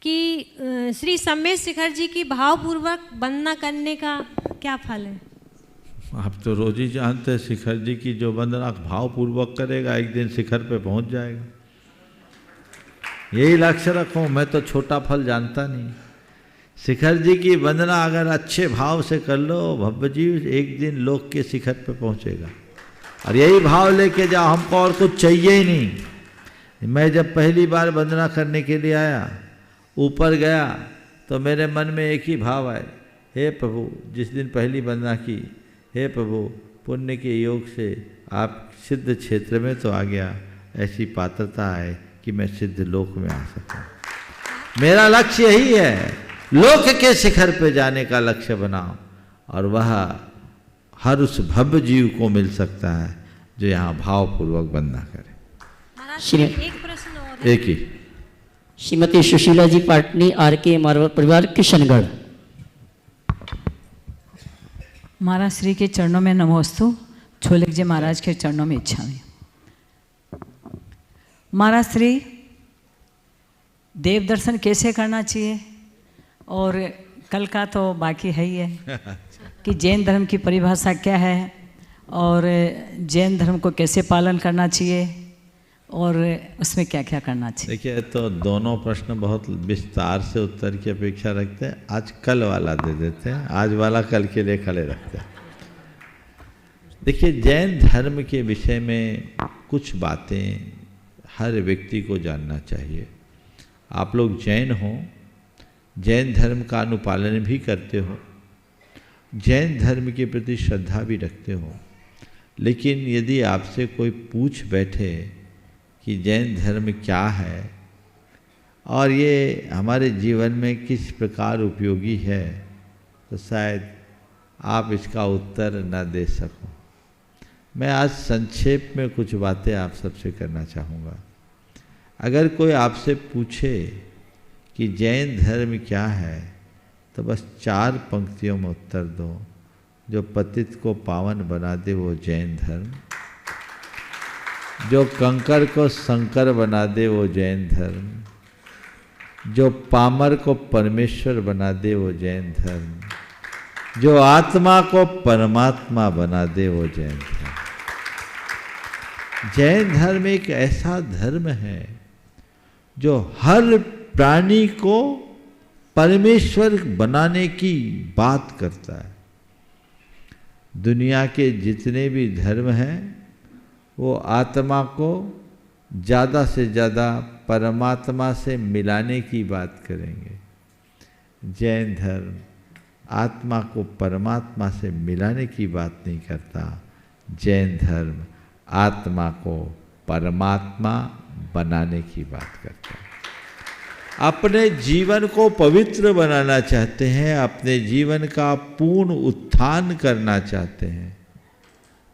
कि श्री सम्मेद शिखर जी की भावपूर्वक वंदना करने का क्या फल है? आप तो रोज ही जानते हैं, शिखर जी की जो वंदना भावपूर्वक करेगा एक दिन शिखर पे पहुंच जाएगा। यही लक्ष्य रखो। मैं तो छोटा फल जानता नहीं। शिखर जी की वंदना अगर अच्छे भाव से कर लो, भव्य जी एक दिन लोक के शिखर पे पहुंचेगा। और यही भाव लेके जाओ, हमको और कुछ चाहिए ही नहीं। मैं जब पहली बार वंदना करने के लिए आया, ऊपर गया तो मेरे मन में एक ही भाव आए, हे प्रभु, जिस दिन पहली वंदना की, हे प्रभु पुण्य के योग से आप सिद्ध क्षेत्र में तो आ गया, ऐसी पात्रता है कि मैं सिद्ध लोक में आ सकूं। मेरा लक्ष्य यही है, लोक के शिखर पे जाने का लक्ष्य बनाओ, और वह हर उस भव्य जीव को मिल सकता है जो यहाँ भावपूर्वक वंदना करे। एक प्रश्न और है। एक ही। श्रीमती सुशीला जी पाटनी, RK मारवाड़ परिवार, किशनगढ़। महाराज श्री के चरणों में नमोस्तु, छोलिक जी महाराज के चरणों में इच्छा में। महाराज श्री, देव दर्शन कैसे करना चाहिए? और कल का तो बाकी है ही है कि जैन धर्म की परिभाषा क्या है, और जैन धर्म को कैसे पालन करना चाहिए, और उसमें क्या क्या करना चाहिए? देखिए, तो दोनों प्रश्न बहुत विस्तार से उत्तर की अपेक्षा रखते हैं। आज कल वाला दे देते हैं, आज वाला कल के लिए खड़े रखते हैं। देखिए, जैन धर्म के विषय में कुछ बातें हर व्यक्ति को जानना चाहिए। आप लोग जैन हो, जैन धर्म का अनुपालन भी करते हो, जैन धर्म के प्रति श्रद्धा भी रखते हो, लेकिन यदि आपसे कोई पूछ बैठे कि जैन धर्म क्या है और ये हमारे जीवन में किस प्रकार उपयोगी है, तो शायद आप इसका उत्तर न दे सको। मैं आज संक्षेप में कुछ बातें आप सबसे करना चाहूँगा। अगर कोई आपसे पूछे कि जैन धर्म क्या है, तो बस 4 पंक्तियों में उत्तर दो। जो पतित को पावन बना दे वो जैन धर्म, जो कंकर को शंकर बना दे वो जैन धर्म, जो पामर को परमेश्वर बना दे वो जैन धर्म, जो आत्मा को परमात्मा बना दे वो जैन धर्म। जैन धर्म एक ऐसा धर्म है जो हर प्राणी को परमेश्वर बनाने की बात करता है। दुनिया के जितने भी धर्म हैं वो आत्मा को ज़्यादा से ज़्यादा परमात्मा से मिलाने की बात करेंगे। जैन धर्म आत्मा को परमात्मा से मिलाने की बात नहीं करता। जैन धर्म आत्मा को परमात्मा बनाने की बात करता है। अपने जीवन को पवित्र बनाना चाहते हैं, अपने जीवन का पूर्ण उत्थान करना चाहते हैं,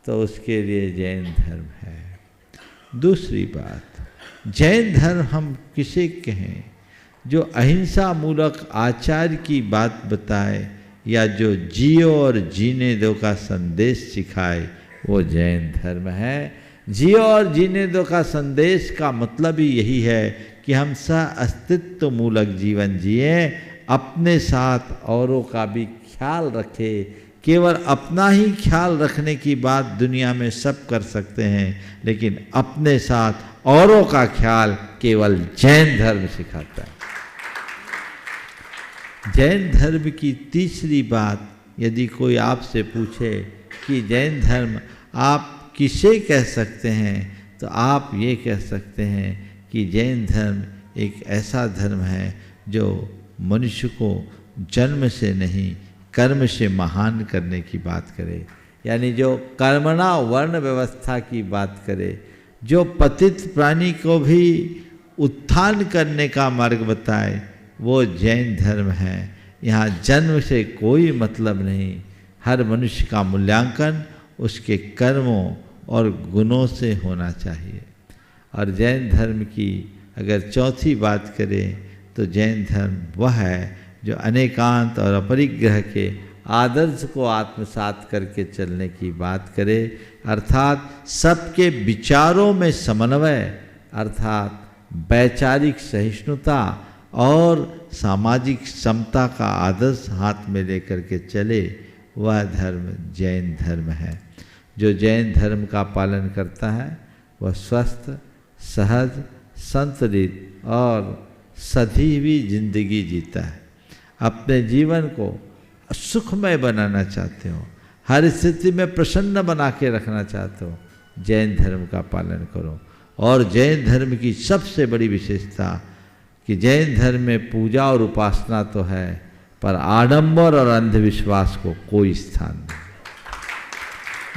तो उसके लिए जैन धर्म है। दूसरी बात, जैन धर्म हम किसे कहें? जो अहिंसा मूलक आचार की बात बताए या जो जियो और जीने दो का संदेश सिखाए, वो जैन धर्म है। जियो और जीने दो का संदेश का मतलब ही यही है कि हम अस्तित्व मूलक जीवन जिए, अपने साथ औरों का भी ख्याल रखें। केवल अपना ही ख्याल रखने की बात दुनिया में सब कर सकते हैं, लेकिन अपने साथ औरों का ख्याल केवल जैन धर्म सिखाता है। जैन धर्म की तीसरी बात, यदि कोई आपसे पूछे कि जैन धर्म आप किसे कह सकते हैं, तो आप ये कह सकते हैं कि जैन धर्म एक ऐसा धर्म है जो मनुष्य को जन्म से नहीं कर्म से महान करने की बात करे, यानी जो कर्मणा वर्ण व्यवस्था की बात करे, जो पतित प्राणी को भी उत्थान करने का मार्ग बताए, वो जैन धर्म है। यहाँ जन्म से कोई मतलब नहीं, हर मनुष्य का मूल्यांकन उसके कर्मों और गुणों से होना चाहिए। और जैन धर्म की अगर चौथी बात करें तो जैन धर्म वह है जो अनेकांत और अपरिग्रह के आदर्श को आत्मसात करके चलने की बात करे, अर्थात सबके विचारों में समन्वय, अर्थात वैचारिक सहिष्णुता और सामाजिक समता का आदर्श हाथ में लेकर के चले, वह धर्म जैन धर्म है। जो जैन धर्म का पालन करता है वह स्वस्थ, सहज, संतुलित और सजीवी जिंदगी जीता है। अपने जीवन को सुखमय बनाना चाहते हो, हर स्थिति में प्रसन्न बना के रखना चाहते हो, जैन धर्म का पालन करो। और जैन धर्म की सबसे बड़ी विशेषता कि जैन धर्म में पूजा और उपासना तो है, पर आडंबर और अंधविश्वास को कोई स्थान नहीं।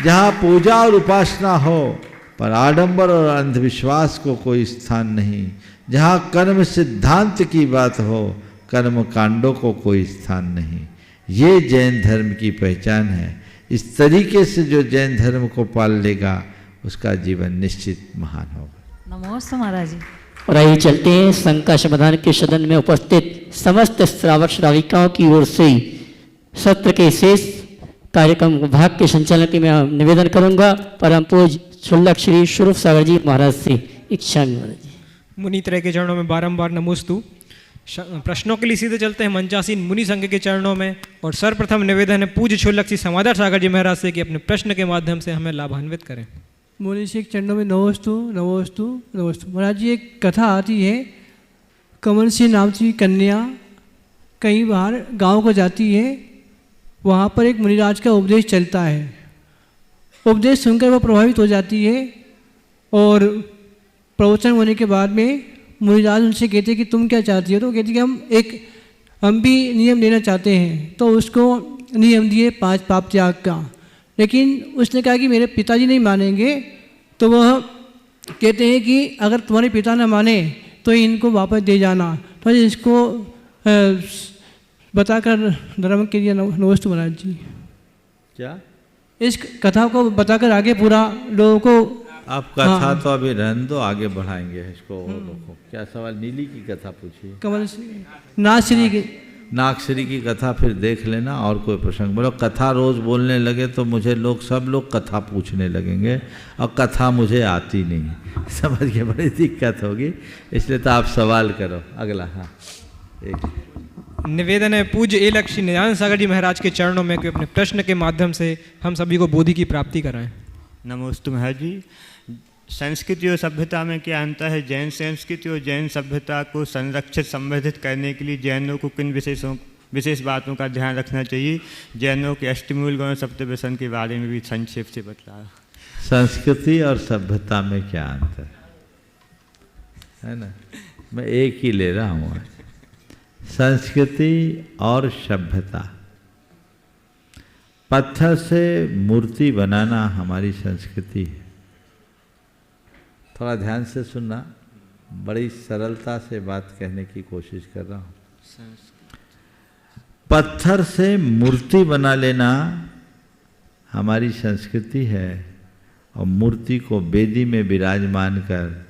जहाँ पूजा और उपासना हो पर आडंबर और अंधविश्वास को कोई स्थान नहीं, जहाँ कर्म सिद्धांत की बात हो, कर्म कांडों को कोई स्थान नहीं। ये जैन धर्म की पहचान है। इस तरीके से जो जैन धर्म को पाल लेगा उसका जीवन निश्चित महान होगा। नमस्ते महाराज जी। और आइए चलते हैं शंका समाधान के सदन में उपस्थित समस्त श्रावक श्राविकाओं की ओर से सत्र के शेष कार्यक्रम विभाग के संचालन की मैं निवेदन करूंगा परम पूज्य शुल्लक श्री स्वरूप सागर जी महाराज से इच्छा महाराज जी। मुनि त्रय के चरणों में बारंबार नमोस्तु। प्रश्नों के लिए सीधे चलते हैं मंचासीन मुनि संघ के चरणों में। और सर्वप्रथम निवेदन है पूज्य शुल्लक श्री समाधान सागर जी महाराज से कि अपने प्रश्न के माध्यम से हमें लाभान्वित करें। मुनि सिंह चरणों में नमोस्तु नमोस्तु नमोस्तु। महाराज जी, एक कथा आती है, कमल सिंह नाम की कन्या कई बार गांव को जाती है, वहाँ पर एक मुनिराज का उपदेश चलता है। उपदेश सुनकर वह प्रभावित हो जाती है और प्रवचन होने के बाद में मुनिराज उनसे कहते कि तुम क्या चाहती हो? तो कहती कि हम भी नियम लेना चाहते हैं। तो उसको नियम दिए 5 पाप त्याग का, लेकिन उसने कहा कि मेरे पिताजी नहीं मानेंगे। तो वह कहते हैं कि अगर तुम्हारे पिता न माने तो इनको वापस दे जाना। तो इसको बताकर धर्म के लिए नमस्ते महाराज जी। क्या इस कथा को बताकर आगे पूरा लोगों को आप कथा तो अभी रहने दो, आगे बढ़ाएंगे इसको। क्या सवाल? नीली की कथा पूछिए। कमल नागश्री की नागश्री की कथा फिर देख लेना। और कोई प्रसंग बोलो। कथा रोज बोलने लगे तो मुझे सब लोग कथा पूछने लगेंगे और कथा मुझे आती नहीं, समझ के बड़ी दिक्कत होगी। इसलिए तो आप सवाल करो। अगला। हाँ, एक निवेदन है पूज्य ए लक्ष्मी नित्यानंद सागर जी महाराज के चरणों में कि अपने प्रश्न के माध्यम से हम सभी को बोधि की प्राप्ति कराएं। नमोस्तु महाराज जी। संस्कृति और सभ्यता में क्या अंतर है? जैन संस्कृति और जैन सभ्यता को संरक्षित संवर्धित करने के लिए जैनों को किन विशेष बातों का ध्यान रखना चाहिए? जैनों के अष्टमूल गौण सप्तव्यसन के बारे में भी संक्षेप से बतला। संस्कृति और सभ्यता में क्या अंतर है ना? मैं एक ही ले रहा हूँ। संस्कृति और सभ्यता। पत्थर से मूर्ति बनाना हमारी संस्कृति है। थोड़ा ध्यान से सुनना, बड़ी सरलता से बात कहने की कोशिश कर रहा हूँ। पत्थर से मूर्ति बना लेना हमारी संस्कृति है और मूर्ति को वेदी में विराजमान कर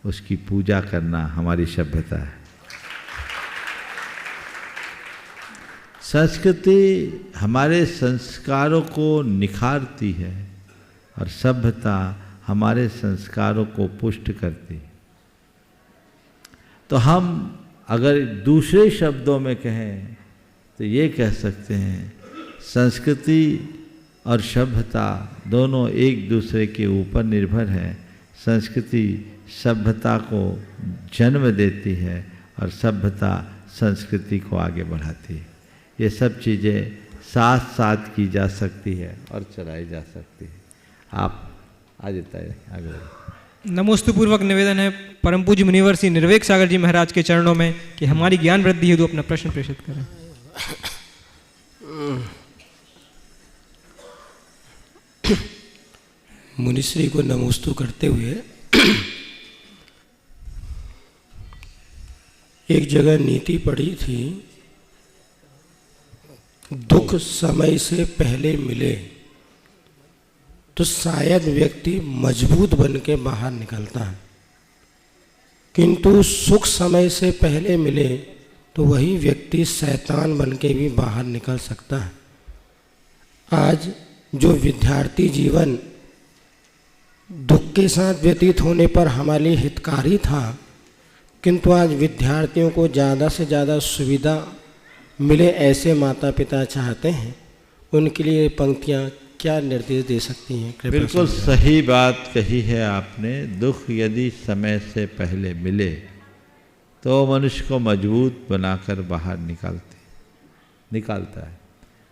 उसकी पूजा करना हमारी सभ्यता है। संस्कृति हमारे संस्कारों को निखारती है और सभ्यता हमारे संस्कारों को पुष्ट करती है। तो हम अगर दूसरे शब्दों में कहें तो ये कह सकते हैं संस्कृति और सभ्यता दोनों एक दूसरे के ऊपर निर्भर है। संस्कृति सभ्यता को जन्म देती है और सभ्यता संस्कृति को आगे बढ़ाती है। ये सब चीज़ें साथ साथ की जा सकती है और चलाई जा सकती है। आप आ जाता है आगे। नमोस्तु पूर्वक निवेदन है परम पूज्य मुनिवर श्री निर्वेक सागर जी महाराज के चरणों में कि हमारी ज्ञान वृद्धि हेतु अपना प्रश्न प्रेषित करें। मुनिश्री को नमोस्तु करते हुए एक जगह नीति पढ़ी थी, दुख समय से पहले मिले तो शायद व्यक्ति मजबूत बन के बाहर निकलता है, किंतु सुख समय से पहले मिले तो वही व्यक्ति शैतान बन के भी बाहर निकल सकता है। आज जो विद्यार्थी जीवन दुख के साथ व्यतीत होने पर हमारे लिए हितकारी था, किंतु आज विद्यार्थियों को ज़्यादा से ज़्यादा सुविधा मिले ऐसे माता पिता चाहते हैं, उनके लिए पंक्तियाँ क्या निर्देश दे सकती हैं? बिल्कुल सही बात कही है आपने। दुख यदि समय से पहले मिले तो मनुष्य को मजबूत बनाकर बाहर निकालता है,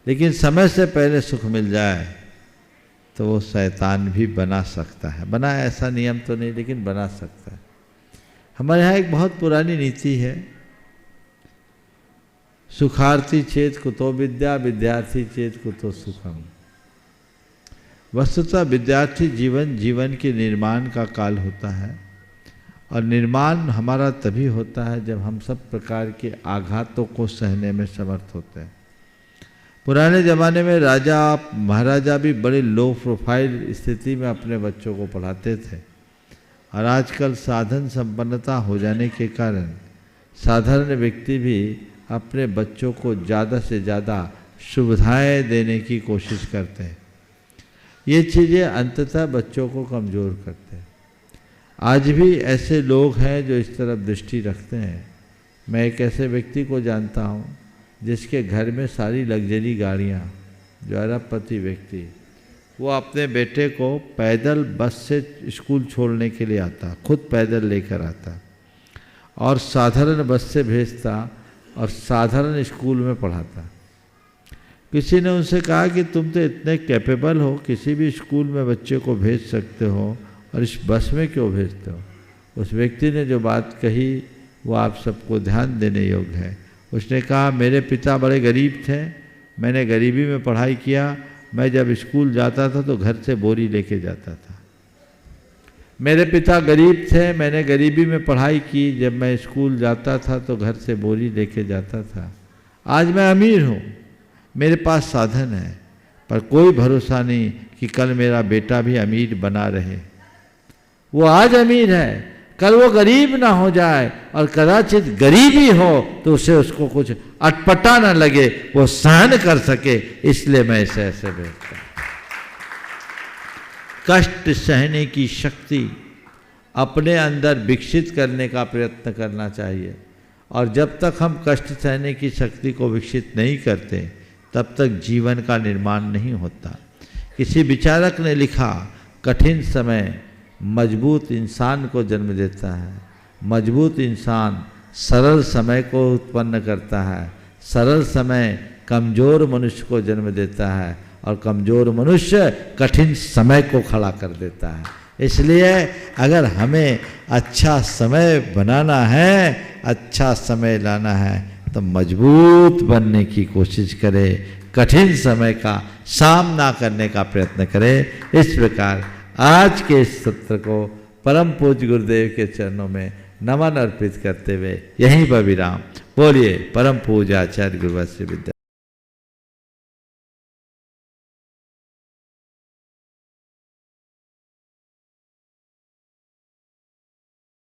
लेकिन समय से पहले सुख मिल जाए तो वो शैतान भी बना सकता है। बना ऐसा नियम तो नहीं, लेकिन बना सकता है। हमारे यहाँ एक बहुत पुरानी नीति है, सुखार्थी चेत कुतो विद्या, विद्यार्थी चेत कुतो सुखम। वस्तुतः विद्यार्थी जीवन के निर्माण का काल होता है और निर्माण हमारा तभी होता है जब हम सब प्रकार के आघातों को सहने में समर्थ होते हैं। पुराने ज़माने में राजा महाराजा भी बड़े लो प्रोफाइल स्थिति में अपने बच्चों को पढ़ाते थे और आजकल साधन संपन्नता हो जाने के कारण साधारण व्यक्ति भी अपने बच्चों को ज़्यादा से ज़्यादा सुविधाएं देने की कोशिश करते हैं। ये चीज़ें अंततः बच्चों को कमज़ोर करते हैं। आज भी ऐसे लोग हैं जो इस तरफ दृष्टि रखते हैं। मैं एक ऐसे व्यक्ति को जानता हूँ जिसके घर में सारी लग्जरी गाड़ियाँ, जो अरबपति व्यक्ति, वो अपने बेटे को पैदल बस से स्कूल छोड़ने के लिए आता, खुद पैदल लेकर आता और साधारण बस से भेजता और साधारण स्कूल में पढ़ाता। किसी ने उनसे कहा कि तुम तो इतने कैपेबल हो, किसी भी स्कूल में बच्चे को भेज सकते हो और इस बस में क्यों भेजते हो? उस व्यक्ति ने जो बात कही वो आप सबको ध्यान देने योग्य है। उसने कहा मेरे पिता बड़े गरीब थे, मैंने गरीबी में पढ़ाई किया, मैं जब स्कूल जाता था तो घर से बोरी लेके जाता था। मेरे पिता गरीब थे, मैंने गरीबी में पढ़ाई की, जब मैं स्कूल जाता था तो घर से बोरी लेके जाता था। आज मैं अमीर हूँ, मेरे पास साधन है, पर कोई भरोसा नहीं कि कल मेरा बेटा भी अमीर बना रहे। वो आज अमीर है, कल वो गरीब ना हो जाए और कदाचित गरीबी हो तो उसको कुछ अटपटा ना लगे, वो सहन कर सके, इसलिए मैं इसे ऐसे भेजता हूँ। कष्ट सहने की शक्ति अपने अंदर विकसित करने का प्रयत्न करना चाहिए और जब तक हम कष्ट सहने की शक्ति को विकसित नहीं करते तब तक जीवन का निर्माण नहीं होता। किसी विचारक ने लिखा, कठिन समय मजबूत इंसान को जन्म देता है। मजबूत इंसान सरल समय को उत्पन्न करता है। सरल समय कमज़ोर मनुष्य को जन्म देता है और कमज़ोर मनुष्य कठिन समय को खड़ा कर देता है। इसलिए अगर हमें अच्छा समय बनाना है, अच्छा समय लाना है, तो मजबूत बनने की कोशिश करें, कठिन समय का सामना करने का प्रयत्न करें। इस प्रकार आज के इस सत्र को परम पूज्य गुरुदेव के चरणों में नमन अर्पित करते हुए यहीं पर विराम। बोलिए परम पूज्य आचार्य गुरुवर श्री विद्या